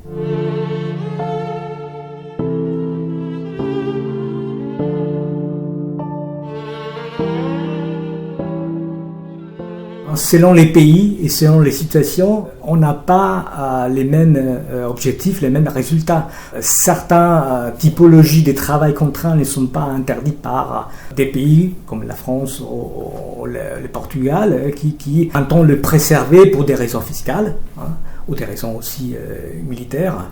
Selon les pays et selon les situations, on n'a pas les mêmes objectifs, les mêmes résultats. Certaines typologies de travail contraint ne sont pas interdites par des pays comme la France ou le Portugal qui entendent le préserver pour des raisons fiscales ou des raisons aussi militaires,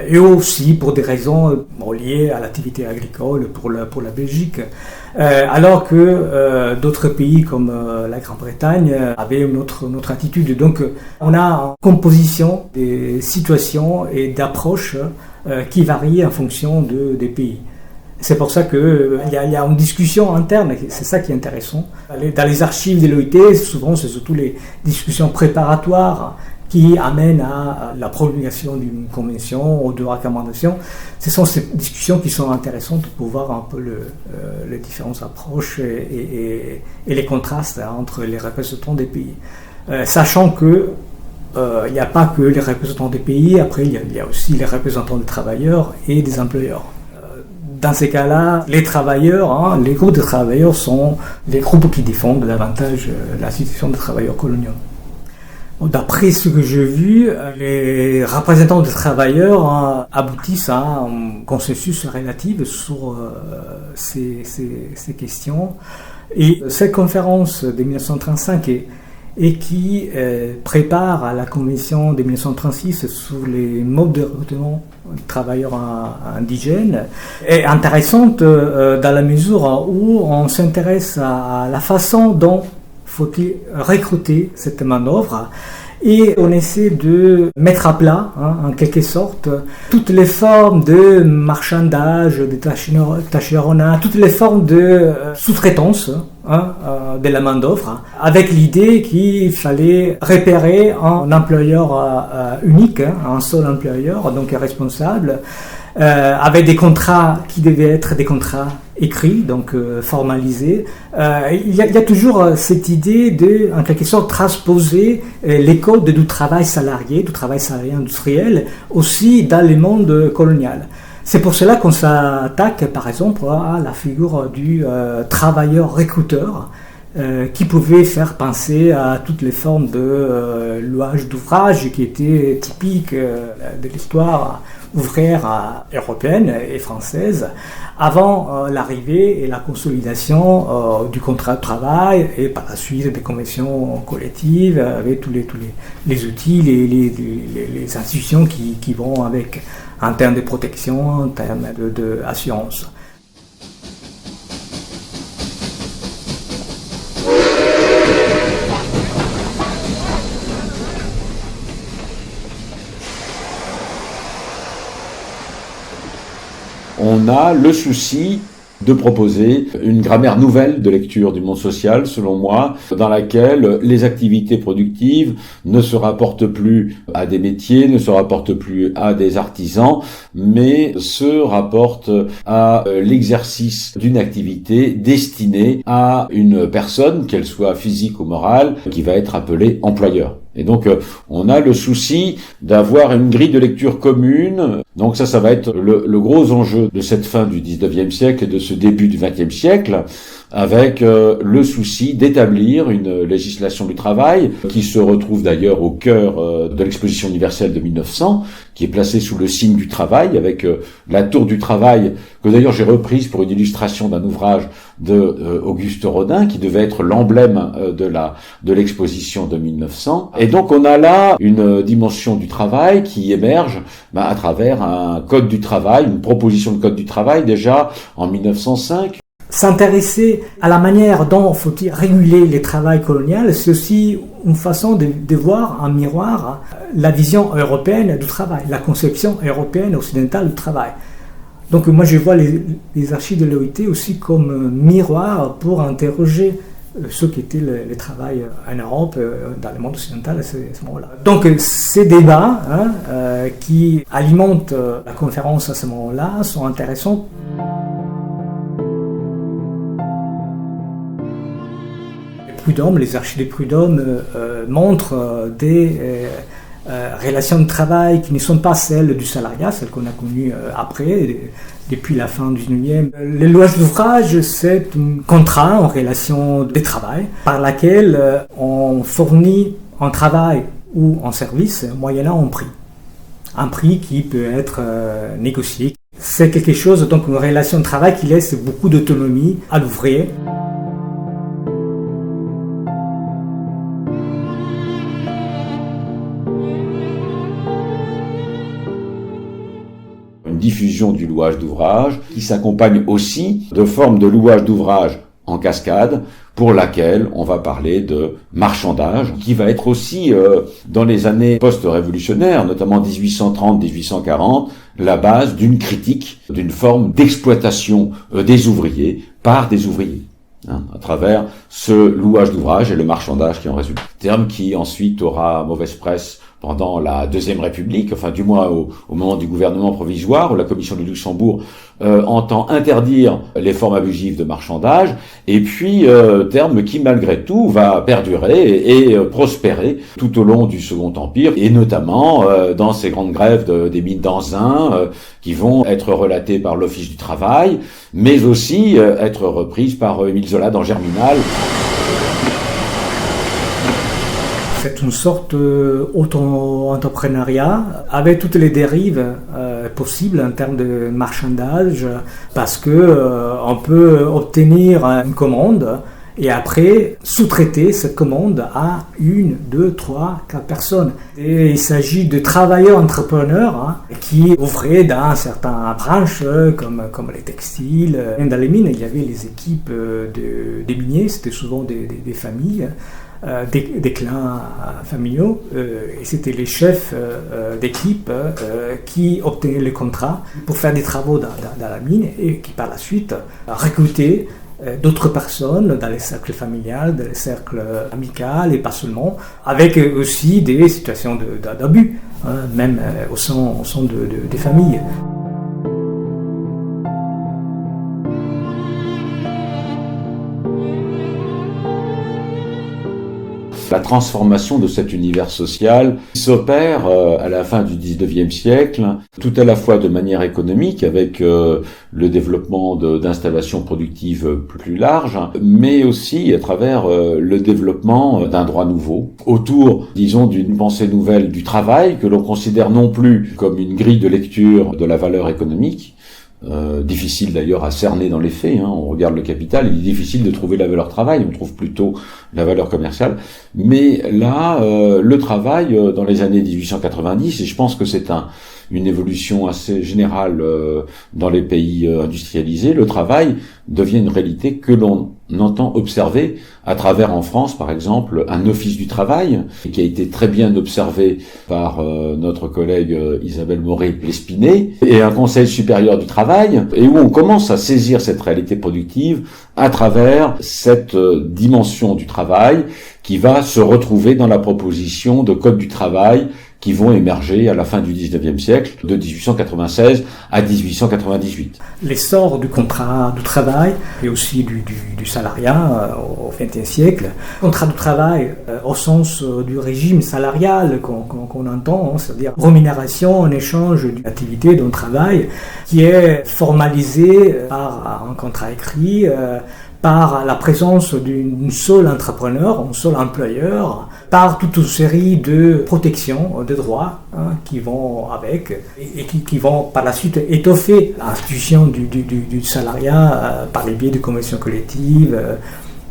et aussi pour des raisons liées à l'activité agricole pour la Belgique. Alors que d'autres pays comme la Grande-Bretagne avaient une autre attitude. Donc on a une composition des situations et d'approches qui varient en fonction des pays. C'est pour ça qu'il y a une discussion interne, c'est ça qui est intéressant. Dans les archives de l'OIT, souvent c'est surtout les discussions préparatoires qui amènent à la promulgation d'une convention ou de recommandations. Ce sont ces discussions qui sont intéressantes pour voir un peu les différentes approches et les contrastes entre les représentants des pays. Sachant que il n'y a pas que les représentants des pays, après il y a aussi les représentants des travailleurs et des employeurs. Dans ces cas-là, les travailleurs, les groupes de travailleurs sont les groupes qui défendent davantage la situation des travailleurs coloniaux. D'après ce que j'ai vu, les représentants des travailleurs aboutissent à un consensus relatif sur ces questions. Et cette conférence de 1935 et qui prépare à la convention de 1936 sur les modes de recrutement des travailleurs indigènes est intéressante dans la mesure où on s'intéresse à la façon dont faut-il recruter cette manœuvre et on essaie de mettre à plat, en quelque sorte, toutes les formes de marchandage, de tâcheronnat, toutes les formes de sous-traitance de la main-d'œuvre, avec l'idée qu'il fallait repérer un employeur unique, un seul employeur, donc responsable, avec des contrats qui devaient être des contrats écrits, donc formalisés. Il y a toujours cette idée de, en quelque sorte, transposer les codes du travail salarié industriel, aussi dans le monde colonial. C'est pour cela qu'on s'attaque, par exemple, à la figure du travailleur recruteur, qui pouvait faire penser à toutes les formes de louage d'ouvrage qui étaient typiques de l'histoire ouvrière européenne et française, avant l'arrivée et la consolidation du contrat de travail et par la suite des conventions collectives avec tous les outils, les institutions qui vont avec en termes de protection, en termes d'assurance. On a le souci de proposer une grammaire nouvelle de lecture du monde social, selon moi, dans laquelle les activités productives ne se rapportent plus à des métiers, ne se rapportent plus à des artisans, mais se rapportent à l'exercice d'une activité destinée à une personne, qu'elle soit physique ou morale, qui va être appelée employeur. Et donc, on a le souci d'avoir une grille de lecture commune. Donc ça va être le gros enjeu de cette fin du 19e siècle et de ce début du 20e siècle, avec le souci d'établir une législation du travail qui se retrouve d'ailleurs au cœur de l'exposition universelle de 1900, qui est placée sous le signe du travail, avec la tour du travail, que d'ailleurs j'ai reprise pour une illustration d'un ouvrage de Auguste Rodin, qui devait être l'emblème de l'exposition de 1900. Et donc on a là une dimension du travail qui émerge à travers un code du travail, une proposition de code du travail déjà en 1905. S'intéresser à la manière dont faut-il réguler le travail colonial, c'est aussi une façon de voir en miroir la vision européenne du travail, la conception européenne occidentale du travail. Donc moi je vois les archives de l'OIT aussi comme miroir pour interroger ce qu'était le travail en Europe, dans le monde occidental à ce moment-là. Donc ces débats qui alimentent la conférence à ce moment-là sont intéressants. Les archives de Prud'homme montrent des relations de travail qui ne sont pas celles du salariat, celles qu'on a connues après, depuis la fin du 19e. Le louage d'ouvrage, c'est un contrat en relation de travail par laquelle on fournit un travail ou un service moyennant un prix. Un prix qui peut être négocié. C'est quelque chose, donc une relation de travail qui laisse beaucoup d'autonomie à l'ouvrier. une diffusion du louage d'ouvrage qui s'accompagne aussi de formes de louage d'ouvrage en cascade, pour laquelle on va parler de marchandage, qui va être aussi, dans les années post-révolutionnaires, notamment 1830-1840, la base d'une critique, d'une forme d'exploitation des ouvriers par des ouvriers, à travers ce louage d'ouvrage et le marchandage qui en résulte. Terme qui ensuite aura mauvaise presse pendant la Deuxième République, enfin du moins au moment du gouvernement provisoire, où la Commission du Luxembourg entend interdire les formes abusives de marchandage, et puis terme qui malgré tout va perdurer et prospérer tout au long du Second Empire, et notamment dans ces grandes grèves des mines d'Anzin, qui vont être relatées par l'Office du Travail, mais aussi être reprises par Émile Zola dans Germinal. C'est une sorte d'auto-entrepreneuriat avec toutes les dérives possibles en termes de marchandage, parce que on peut obtenir une commande et après sous-traiter cette commande à 1, 2, 3, 4 personnes. Et il s'agit de travailleurs entrepreneurs qui ouvraient dans certaines branches comme les textiles. Même dans les mines, il y avait les équipes des miniers, c'était souvent des familles. Des clans familiaux, et c'était les chefs d'équipe qui obtenaient le contrat pour faire des travaux dans la mine et qui par la suite recrutaient d'autres personnes dans les cercles familiales, dans les cercles amicaux et pas seulement, avec aussi des situations d'abus, même au sein des familles. La transformation de cet univers social s'opère à la fin du XIXe siècle, tout à la fois de manière économique, avec le développement d'installations productives plus larges, mais aussi à travers le développement d'un droit nouveau, autour, disons, d'une pensée nouvelle du travail, que l'on considère non plus comme une grille de lecture de la valeur économique, difficile d'ailleurs à cerner dans les faits, on regarde le capital, il est difficile de trouver la valeur travail, on trouve plutôt la valeur commerciale, mais là, le travail, dans les années 1890, et je pense que c'est une évolution assez générale dans les pays industrialisés, le travail devient une réalité que l'on entend observer à travers, en France par exemple, un office du travail qui a été très bien observé par notre collègue Isabelle Moré-Lespinet, et un conseil supérieur du travail, et où on commence à saisir cette réalité productive à travers cette dimension du travail qui va se retrouver dans la proposition de code du travail qui vont émerger à la fin du XIXe siècle, de 1896 à 1898. L'essor du contrat de travail et aussi du salariat au XXe siècle. Contrat de travail au sens du régime salarial qu'on entend, c'est-à-dire rémunération en échange d'une activité, d'un travail, qui est formalisé par un contrat écrit, par la présence d'un seul entrepreneur, un seul employeur, par toute une série de protections, de droits qui vont avec et qui vont par la suite étoffer l'institution du salariat par le biais de conventions collectives,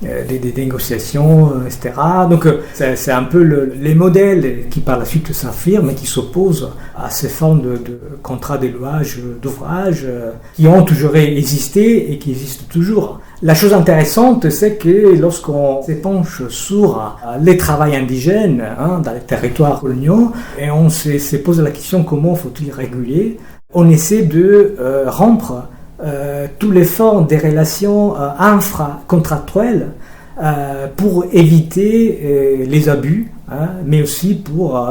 des négociations, etc. Donc c'est un peu les modèles qui par la suite s'affirment et qui s'opposent à ces formes de contrats de louage d'ouvrage qui ont toujours existé et qui existent toujours. La chose intéressante, c'est que lorsqu'on s'épanche sur les travails indigènes dans les territoires coloniaux, et on se pose la question comment faut-il réguler, on essaie de rompre tous les formes des relations infracontractuelles pour éviter les abus, mais aussi pour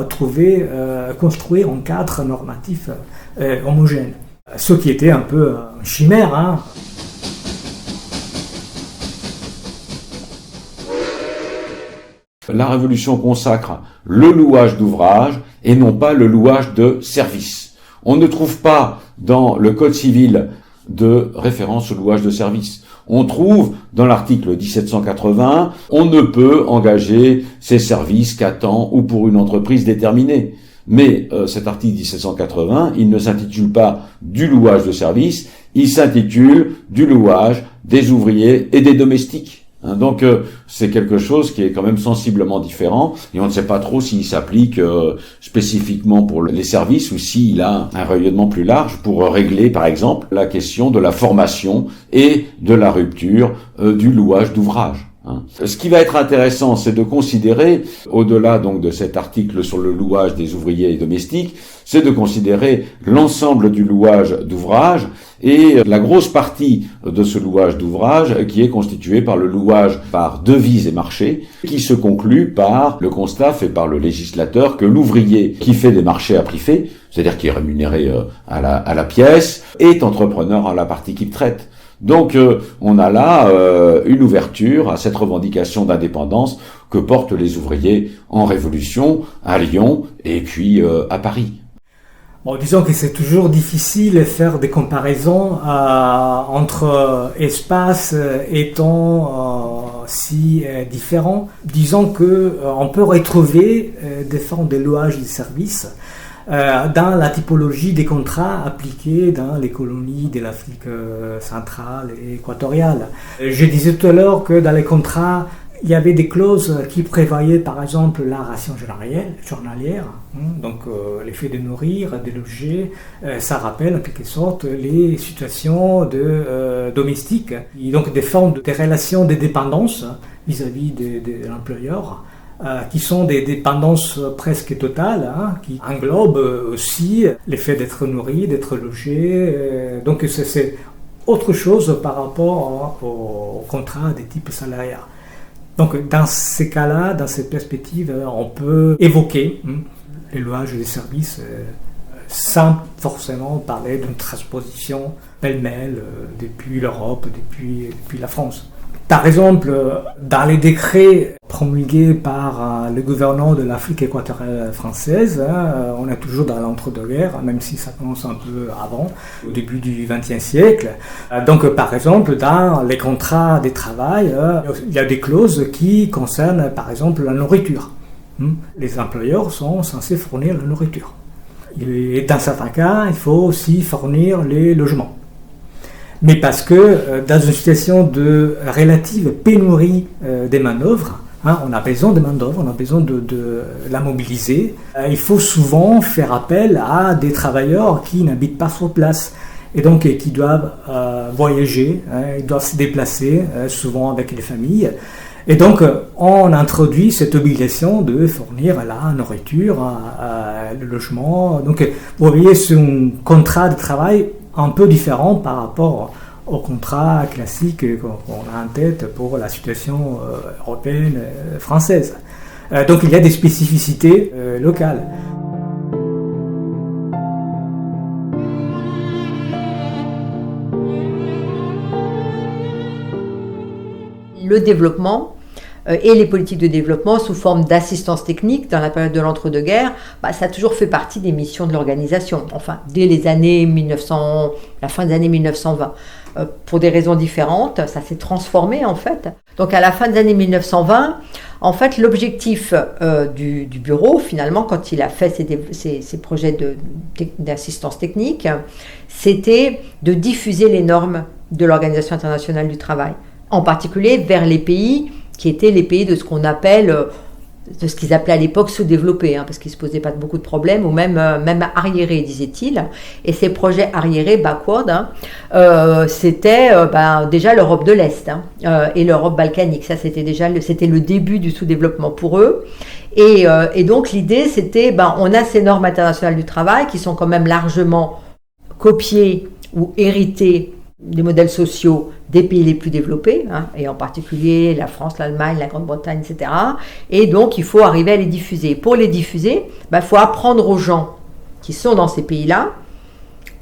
construire un cadre normatif homogène. Ce qui était un peu une chimère. La Révolution consacre le louage d'ouvrage et non pas le louage de service. On ne trouve pas dans le Code civil de référence au louage de service. On trouve dans l'article 1780, on ne peut engager ses services qu'à temps ou pour une entreprise déterminée. Mais cet article 1780, il ne s'intitule pas du louage de service, il s'intitule du louage des ouvriers et des domestiques. Donc c'est quelque chose qui est quand même sensiblement différent et on ne sait pas trop s'il s'applique spécifiquement pour les services ou s'il a un rayonnement plus large pour régler par exemple la question de la formation et de la rupture du louage d'ouvrage. Ce qui va être intéressant, c'est de considérer, au-delà donc de cet article sur le louage des ouvriers et domestiques, c'est de considérer l'ensemble du louage d'ouvrage et la grosse partie de ce louage d'ouvrage qui est constitué par le louage par devises et marchés, qui se conclut par le constat fait par le législateur que l'ouvrier qui fait des marchés à prix fait, c'est-à-dire qui est rémunéré à la pièce, est entrepreneur à la partie qu'il traite. Donc on a là une ouverture à cette revendication d'indépendance que portent les ouvriers en Révolution, à Lyon et puis à Paris. Bon, disons que c'est toujours difficile de faire des comparaisons entre espaces et temps si différents. Disons que on peut retrouver des formes de louage de services dans la typologie des contrats appliqués dans les colonies de l'Afrique centrale et équatoriale. Je disais tout à l'heure que dans les contrats, il y avait des clauses qui prévoyaient par exemple la ration journalière, donc le fait de nourrir, de loger, ça rappelle en quelque sorte les situations domestiques, et donc des formes de relations de dépendance vis-à-vis de l'employeur. Qui sont des dépendances presque totales, qui englobent aussi le fait d'être nourri, d'être logé. Donc c'est autre chose par rapport au contrat de type salariat. Donc dans ces cas-là, dans cette perspective, on peut évoquer le louage des services sans forcément parler d'une transposition pêle-mêle depuis l'Europe, depuis la France. Par exemple, dans les décrets promulgués par le gouvernement de l'Afrique équatoriale française, on est toujours dans l'entre-deux-guerres, même si ça commence un peu avant, au début du XXe siècle. Donc, par exemple, dans les contrats de travail, il y a des clauses qui concernent, par exemple, la nourriture. Les employeurs sont censés fournir la nourriture. Et dans certains cas, il faut aussi fournir les logements. Mais parce que dans une situation de relative pénurie des manœuvres, on a besoin de main-d'œuvre, on a besoin de la mobiliser. Il faut souvent faire appel à des travailleurs qui n'habitent pas sur place et donc qui doivent voyager, ils doivent se déplacer, souvent avec les familles. Et donc, on introduit cette obligation de fournir la nourriture, le logement. Donc, vous voyez, c'est un contrat de travail un peu différent par rapport au contrat classique qu'on a en tête pour la situation européenne, française. Donc il y a des spécificités locales. Le développement et les politiques de développement sous forme d'assistance technique dans la période de l'entre-deux-guerres, ça a toujours fait partie des missions de l'organisation, enfin dès les années 1900, la fin des années 1920. Pour des raisons différentes, ça s'est transformé en fait. Donc à la fin des années 1920, en fait l'objectif du bureau finalement quand il a fait ses projets d'assistance technique, c'était de diffuser les normes de l'Organisation internationale du travail, en particulier vers les pays qui étaient les pays de ce qu'on appelle, de ce qu'ils appelaient à l'époque sous-développés, parce qu'ils ne se posaient pas beaucoup de problèmes, ou même arriérés, disait-il. Et ces projets arriérés, backward, c'était déjà l'Europe de l'Est et l'Europe balkanique. Ça, c'était le début du sous-développement pour eux. Et donc, l'idée, c'était, on a ces normes internationales du travail qui sont quand même largement copiées ou héritées des modèles sociaux des pays les plus développés, et en particulier la France, l'Allemagne, la Grande-Bretagne, etc. Et donc, il faut arriver à les diffuser. Pour les diffuser, il faut apprendre aux gens qui sont dans ces pays-là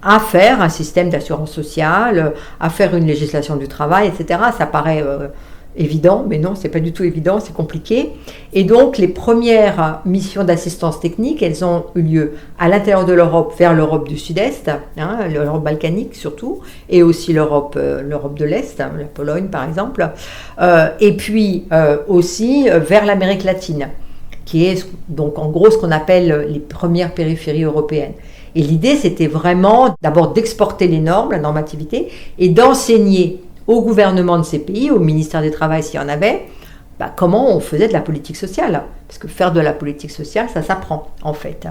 à faire un système d'assurance sociale, à faire une législation du travail, etc. Ça paraît évident, mais non, c'est pas du tout évident, c'est compliqué. Et donc, les premières missions d'assistance technique, elles ont eu lieu à l'intérieur de l'Europe, vers l'Europe du Sud-Est, l'Europe balkanique surtout, et aussi l'Europe de l'Est, la Pologne par exemple, et puis aussi vers l'Amérique latine, qui est donc en gros ce qu'on appelle les premières périphéries européennes. Et l'idée, c'était vraiment d'abord d'exporter les normes, la normativité, et d'enseigner au gouvernement de ces pays, au ministère du Travail s'il y en avait, comment on faisait de la politique sociale. Parce que faire de la politique sociale, ça s'apprend en fait.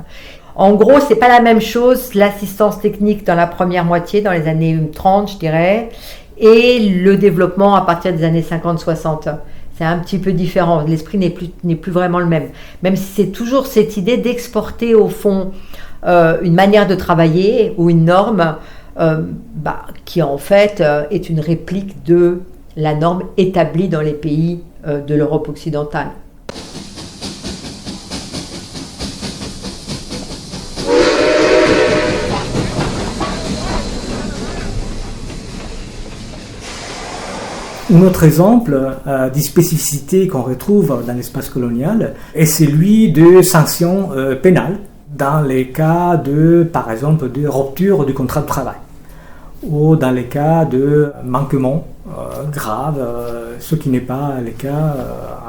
En gros, c'est pas la même chose l'assistance technique dans la première moitié, dans les années 30 je dirais, et le développement à partir des années 50-60. C'est un petit peu différent, l'esprit n'est plus vraiment le même. Même si c'est toujours cette idée d'exporter au fond une manière de travailler ou une norme qui en fait est une réplique de la norme établie dans les pays de l'Europe occidentale. Un autre exemple de spécificité qu'on retrouve dans l'espace colonial est celui de sanctions pénales dans les cas de, par exemple, de rupture du contrat de travail ou dans les cas de manquement grave, ce qui n'est pas le cas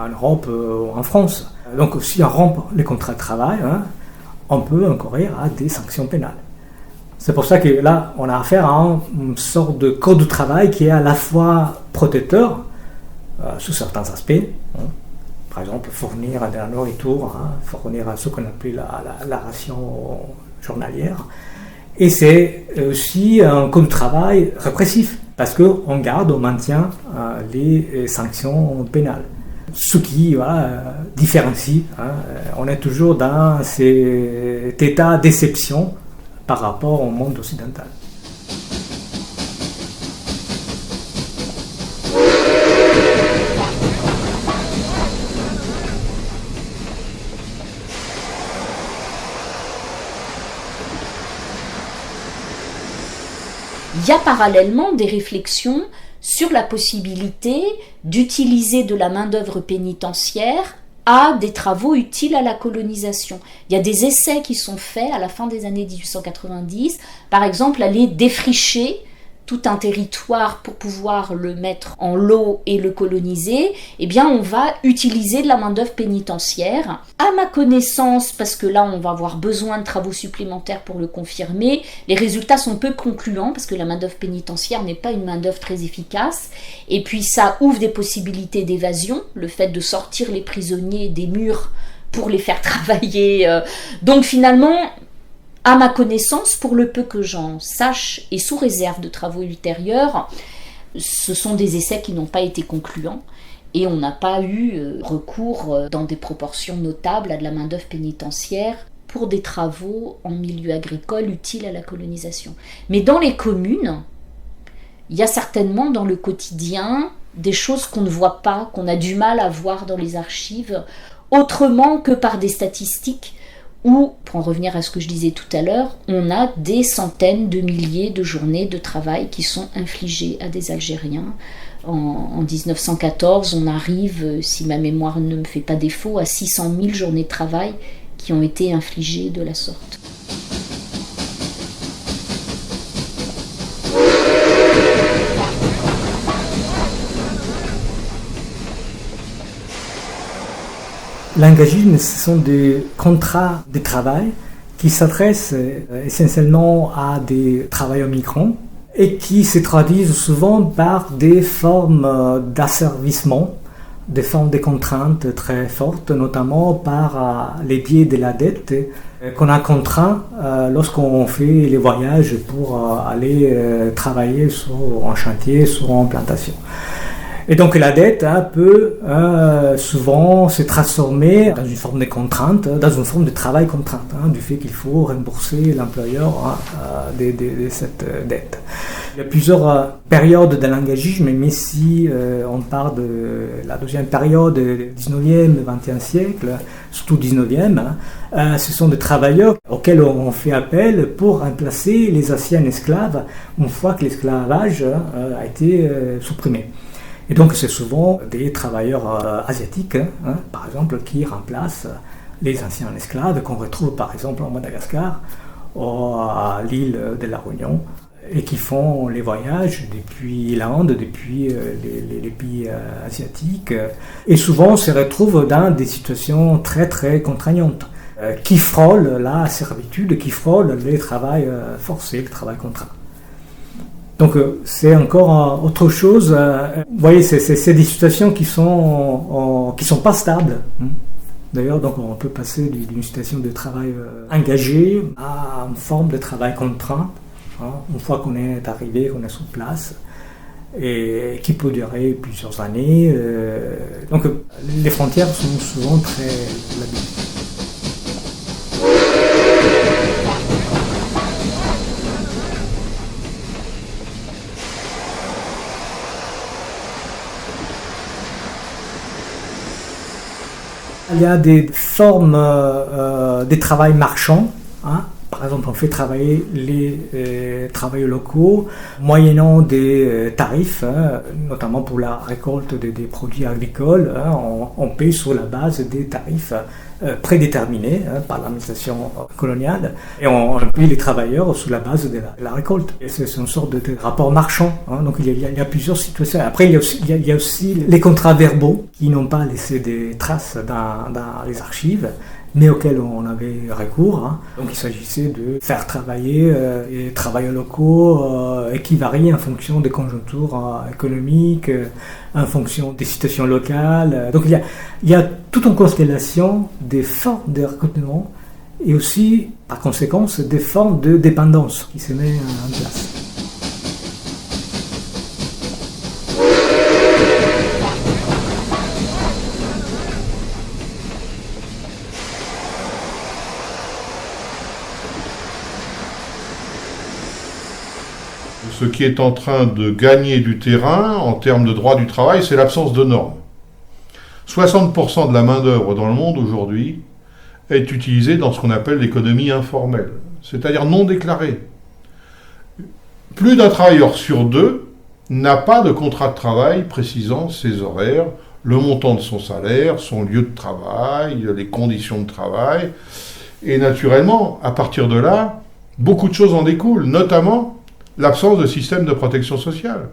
en Europe ou en France. Donc si on rompt les contrats de travail, on peut encourir à des sanctions pénales. C'est pour ça que là, on a affaire à une sorte de code du travail qui est à la fois protecteur, sous certains aspects, par exemple fournir de la nourriture, fournir ce qu'on appelle la ration journalière, et c'est aussi un code du travail répressif, parce qu'on garde, on maintient les sanctions pénales. Ce qui différencie, on est toujours dans cet état d'exception par rapport au monde occidental. Il y a parallèlement des réflexions sur la possibilité d'utiliser de la main-d'œuvre pénitentiaire à des travaux utiles à la colonisation. Il y a des essais qui sont faits à la fin des années 1890, par exemple aller défricher tout un territoire pour pouvoir le mettre en lot et le coloniser, eh bien on va utiliser de la main-d'œuvre pénitentiaire. À ma connaissance, parce que là on va avoir besoin de travaux supplémentaires pour le confirmer, les résultats sont peu concluants parce que la main-d'œuvre pénitentiaire n'est pas une main-d'œuvre très efficace, et puis ça ouvre des possibilités d'évasion, le fait de sortir les prisonniers des murs pour les faire travailler. Donc finalement, à ma connaissance, pour le peu que j'en sache, et sous réserve de travaux ultérieurs, ce sont des essais qui n'ont pas été concluants et on n'a pas eu recours dans des proportions notables à de la main-d'œuvre pénitentiaire pour des travaux en milieu agricole utiles à la colonisation. Mais dans les communes, il y a certainement dans le quotidien des choses qu'on ne voit pas, qu'on a du mal à voir dans les archives, autrement que par des statistiques où, pour en revenir à ce que je disais tout à l'heure, on a des centaines de milliers de journées de travail qui sont infligées à des Algériens. En 1914, on arrive, si ma mémoire ne me fait pas défaut, à 600 000 journées de travail qui ont été infligées de la sorte. L'engagisme, ce sont des contrats de travail qui s'adressent essentiellement à des travailleurs migrants et qui se traduisent souvent par des formes d'asservissement, des formes de contraintes très fortes, notamment par les biais de la dette qu'on a contraint lorsqu'on fait les voyages pour aller travailler sur un chantier, sur une plantation. Et donc la dette peut souvent se transformer dans une forme de contrainte, dans une forme de travail contrainte, du fait qu'il faut rembourser l'employeur de cette dette. Il y a plusieurs périodes de l'engagisme, mais si on parle de la deuxième période, 19e, 20e siècle, surtout 19e, ce sont des travailleurs auxquels on fait appel pour remplacer les anciens esclaves une fois que l'esclavage a été supprimé. Et donc c'est souvent des travailleurs asiatiques, par exemple, qui remplacent les anciens esclaves qu'on retrouve par exemple en Madagascar ou à l'île de la Réunion et qui font les voyages depuis l'Inde, depuis les pays asiatiques et souvent se retrouvent dans des situations très très contraignantes qui frôlent la servitude, qui frôlent le travail forcé, le travail contraint. Donc c'est encore autre chose. Vous voyez, c'est des situations qui sont pas stables. D'ailleurs, donc on peut passer d'une situation de travail engagé à une forme de travail contraint, une fois qu'on est arrivé, qu'on est sur place, et qui peut durer plusieurs années. Donc les frontières sont souvent très labiles. Il y a des formes de travail marchand. Par exemple, on fait travailler les travailleurs locaux moyennant des tarifs, notamment pour la récolte des produits agricoles. On paye sur la base des tarifs prédéterminés par l'administration coloniale, et on paye les travailleurs sur la base de la récolte. Et c'est une sorte de rapport marchand. Donc il y a plusieurs situations. Après, il y a aussi les contrats verbaux qui n'ont pas laissé des traces dans les archives, mais auxquels on avait recours. Donc il s'agissait de faire travailler les travailleurs locaux et qui varient en fonction des conjonctures économiques, en fonction des situations locales. Donc il y a toute une constellation des formes de recrutement et aussi, par conséquence, des formes de dépendance qui se mettent en place. Ce qui est en train de gagner du terrain en termes de droit du travail, c'est l'absence de normes. 60% de la main-d'œuvre dans le monde aujourd'hui est utilisée dans ce qu'on appelle l'économie informelle, c'est-à-dire non déclarée. Plus d'un travailleur sur deux n'a pas de contrat de travail précisant ses horaires, le montant de son salaire, son lieu de travail, les conditions de travail. Et naturellement, à partir de là, beaucoup de choses en découlent, notamment l'absence de système de protection sociale.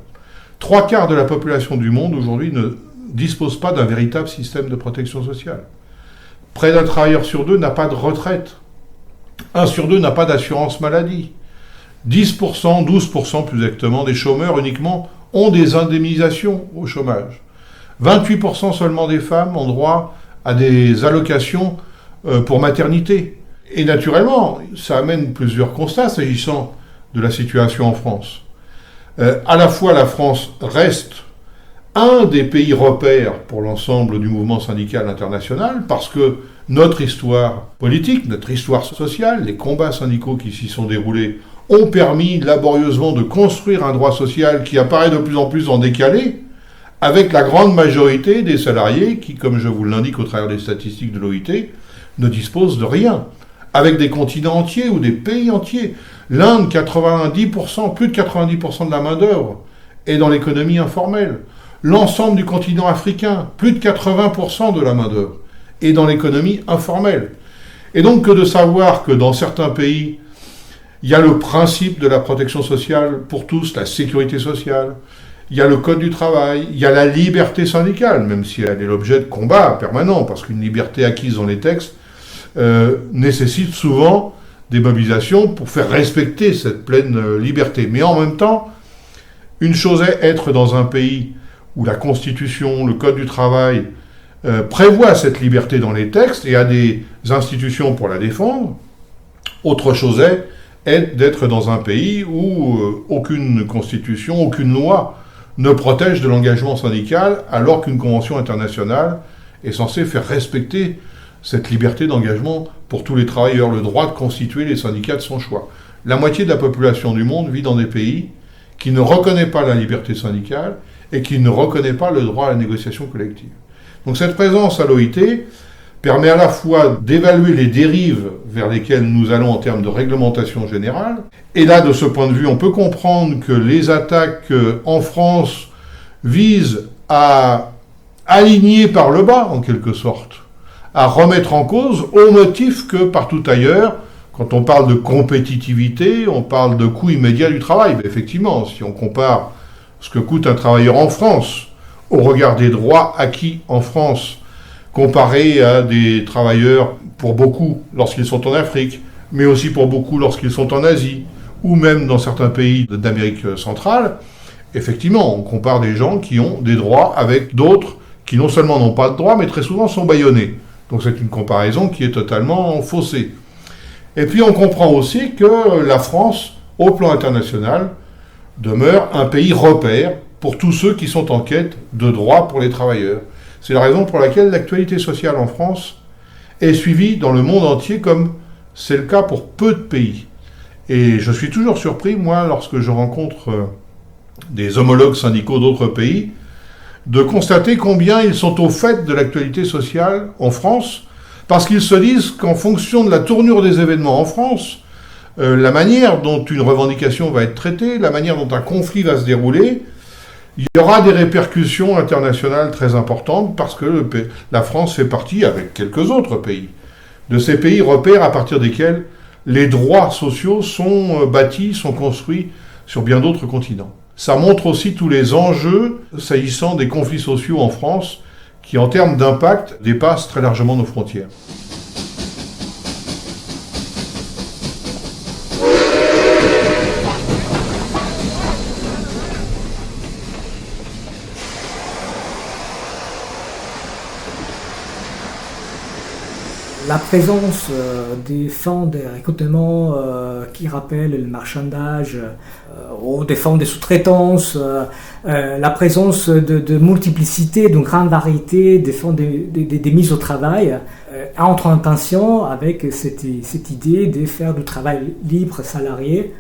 3/4 de la population du monde aujourd'hui ne dispose pas d'un véritable système de protection sociale. Près d'un travailleur sur deux n'a pas de retraite. 1 sur 2 n'a pas d'assurance maladie. 10%, 12% plus exactement, des chômeurs uniquement ont des indemnisations au chômage. 28% seulement des femmes ont droit à des allocations pour maternité. Et naturellement, ça amène plusieurs constats s'agissant de la situation en France. À la fois, la France reste un des pays repères pour l'ensemble du mouvement syndical international, parce que notre histoire politique, notre histoire sociale, les combats syndicaux qui s'y sont déroulés ont permis laborieusement de construire un droit social qui apparaît de plus en plus en décalé, avec la grande majorité des salariés qui, comme je vous l'indique au travers des statistiques de l'OIT, ne disposent de rien, avec des continents entiers ou des pays entiers. L'Inde, 90%, plus de 90% de la main-d'œuvre est dans l'économie informelle. L'ensemble du continent africain, plus de 80% de la main-d'œuvre est dans l'économie informelle. Et donc que de savoir que dans certains pays, il y a le principe de la protection sociale pour tous, la sécurité sociale, il y a le code du travail, il y a la liberté syndicale, même si elle est l'objet de combats permanents, parce qu'une liberté acquise dans les textes nécessite souvent des mobilisations pour faire respecter cette pleine liberté. Mais en même temps, une chose est être dans un pays où la Constitution, le Code du travail prévoit cette liberté dans les textes et a des institutions pour la défendre. Autre chose est d'être dans un pays où aucune Constitution, aucune loi ne protège de l'engagement syndical, alors qu'une convention internationale est censée faire respecter cette liberté d'engagement pour tous les travailleurs, le droit de constituer les syndicats de son choix. La moitié de la population du monde vit dans des pays qui ne reconnaissent pas la liberté syndicale et qui ne reconnaissent pas le droit à la négociation collective. Donc cette présence à l'OIT permet à la fois d'évaluer les dérives vers lesquelles nous allons en termes de réglementation générale. Et là, de ce point de vue, on peut comprendre que les attaques en France visent à aligner par le bas, en quelque sorte, à remettre en cause au motif que partout ailleurs, quand on parle de compétitivité, on parle de coût immédiat du travail. Mais effectivement, si on compare ce que coûte un travailleur en France au regard des droits acquis en France, comparé à des travailleurs, pour beaucoup, lorsqu'ils sont en Afrique, mais aussi pour beaucoup lorsqu'ils sont en Asie, ou même dans certains pays d'Amérique centrale, effectivement, on compare des gens qui ont des droits avec d'autres qui non seulement n'ont pas de droits, mais très souvent sont bâillonnés. Donc c'est une comparaison qui est totalement faussée. Et puis on comprend aussi que la France, au plan international, demeure un pays repère pour tous ceux qui sont en quête de droits pour les travailleurs. C'est la raison pour laquelle l'actualité sociale en France est suivie dans le monde entier comme c'est le cas pour peu de pays. Et je suis toujours surpris, moi, lorsque je rencontre des homologues syndicaux d'autres pays, de constater combien ils sont au fait de l'actualité sociale en France, parce qu'ils se disent qu'en fonction de la tournure des événements en France, la manière dont une revendication va être traitée, la manière dont un conflit va se dérouler, il y aura des répercussions internationales très importantes, parce que la France fait partie, avec quelques autres pays, de ces pays repères à partir desquels les droits sociaux sont bâtis, sont construits sur bien d'autres continents. Ça montre aussi tous les enjeux s'agissant des conflits sociaux en France qui, en termes d'impact, dépassent très largement nos frontières. La présence des fonds de recrutement qui rappellent le marchandage ou des fonds de sous-traitance, la présence de multiplicité, d'une grande variété des fonds de mise au travail entre en tension avec cette idée de faire du travail libre salarié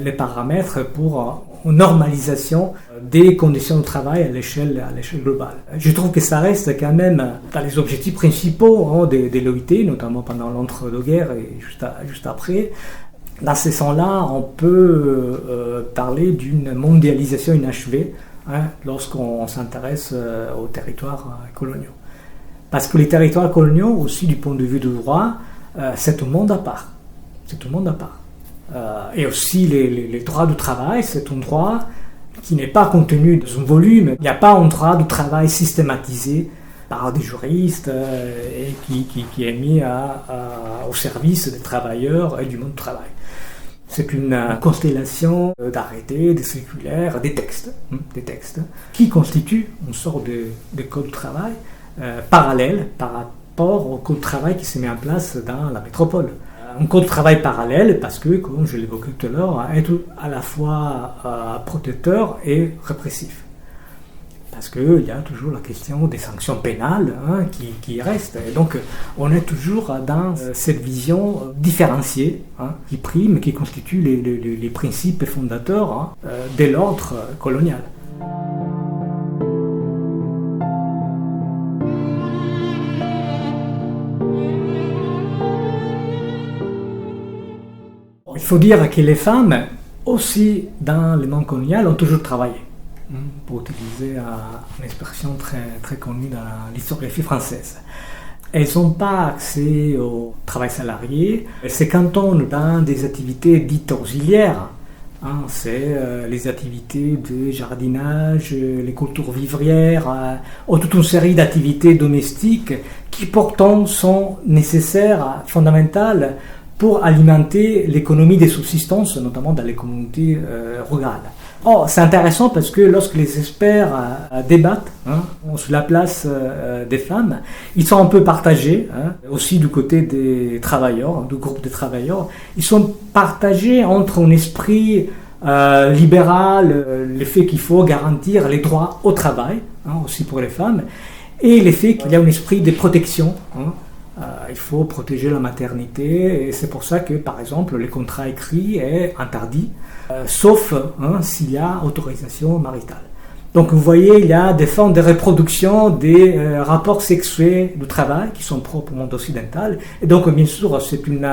les paramètres pour une normalisation des conditions de travail à l'échelle globale. Je trouve que ça reste quand même dans les objectifs principaux de l'OIT, notamment pendant l'entre-deux-guerres et juste après. Dans ce sens-là, on peut parler d'une mondialisation inachevée lorsqu'on s'intéresse aux territoires coloniaux. Parce que les territoires coloniaux, aussi du point de vue du droit, c'est un monde à part. C'est un monde à part. Et aussi les droits du travail, c'est un droit qui n'est pas contenu dans un volume. Il n'y a pas un droit du travail systématisé par des juristes et qui est mis au service des travailleurs et du monde du travail. C'est une constellation d'arrêtés, de circulaires, des textes qui constituent une sorte de code du travail parallèle par rapport au code du travail qui se met en place dans la métropole. Un code de travail parallèle parce que, comme je l'évoquais tout à l'heure, est à la fois protecteur et répressif. Parce qu'il y a toujours la question des sanctions pénales qui restent. Et donc, on est toujours dans cette vision différenciée qui prime, qui constitue les principes fondateurs de l'ordre colonial. Il faut dire que les femmes, aussi dans le monde colonial, ont toujours travaillé. Pour utiliser une expression très, très connue dans l'historiographie française. Elles n'ont pas accès au travail salarié, elles se cantonnent dans des activités dites auxiliaires. C'est les activités de jardinage, les cultures vivrières, ou toute une série d'activités domestiques qui pourtant sont nécessaires, fondamentales, pour alimenter l'économie de subsistance, notamment dans les communautés rurales. C'est intéressant parce que lorsque les experts débattent sur la place des femmes, ils sont un peu partagés, aussi du côté des travailleurs, du groupe des travailleurs. Ils sont partagés entre un esprit libéral, le fait qu'il faut garantir les droits au travail, aussi pour les femmes, et le fait qu'il y a un esprit de protection. Il faut protéger la maternité, et c'est pour ça que, par exemple, le contrat écrit est interdit, sauf s'il y a autorisation maritale. Donc vous voyez, il y a des formes de reproduction des rapports sexuels du travail qui sont propres au monde occidental, et donc bien sûr c'est une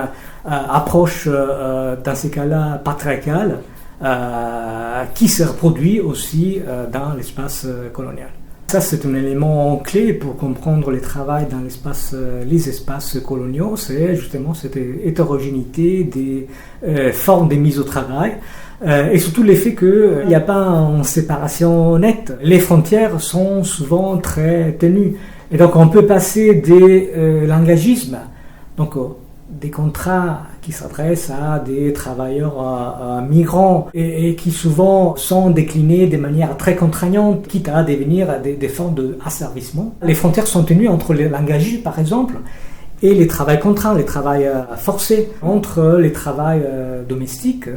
approche dans ces cas-là patriarcale qui se reproduit aussi dans l'espace colonial. Ça, c'est un élément clé pour comprendre le travail dans les espaces coloniaux, c'est justement cette hétérogénéité des formes de mise au travail, et surtout l'effet qu'il n'y a pas une séparation nette. Les frontières sont souvent très ténues, et donc on peut passer des langagismes, donc des contrats qui s'adresse à des travailleurs migrants et qui souvent sont déclinés de manière très contraignante, quitte à devenir des formes d'asservissement. Les frontières sont tenues entre les langages, par exemple, et les travails contraints, les travails forcés, entre les travails domestiques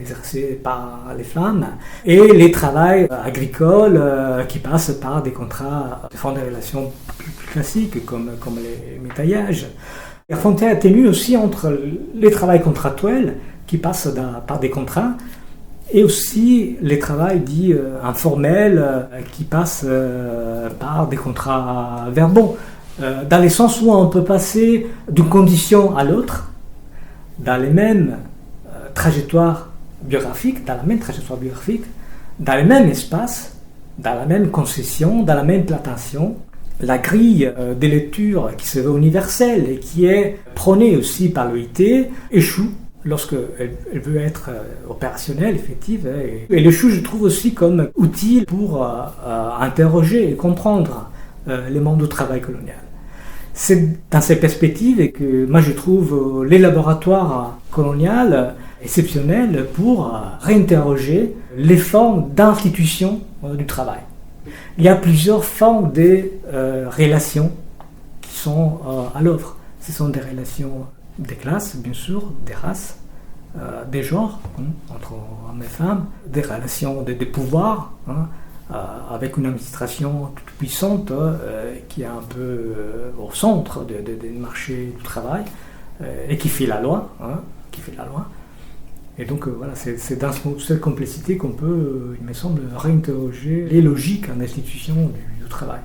exercés par les femmes et les travails agricoles qui passent par des contrats de formes de relations plus classiques comme les métaillages. La frontière est ténue aussi entre les travails contractuels qui passent par des contrats et aussi les travails dits informels qui passent par des contrats verbaux. Dans le sens où on peut passer d'une condition à l'autre, dans les mêmes trajectoires biographiques, dans le même espace, dans la même concession, dans la même plantation. La grille de lecture qui se veut universelle et qui est prônée aussi par l'OIT échoue lorsqu'elle veut être opérationnelle, effective. Et l'échoue, je trouve aussi comme outil pour interroger et comprendre le monde du travail colonial. C'est dans ces perspectives que moi je trouve les laboratoires coloniaux exceptionnels pour réinterroger les formes d'institution du travail. Il y a plusieurs formes de relations qui sont à l'œuvre. Ce sont des relations des classes, bien sûr, des races, des genres, entre hommes et femmes, des relations de pouvoir, avec une administration toute puissante qui est un peu au centre du marché du travail et qui fait la loi. Et donc voilà, c'est dans cette complexité qu'on peut, il me semble, réinterroger les logiques en institution du travail.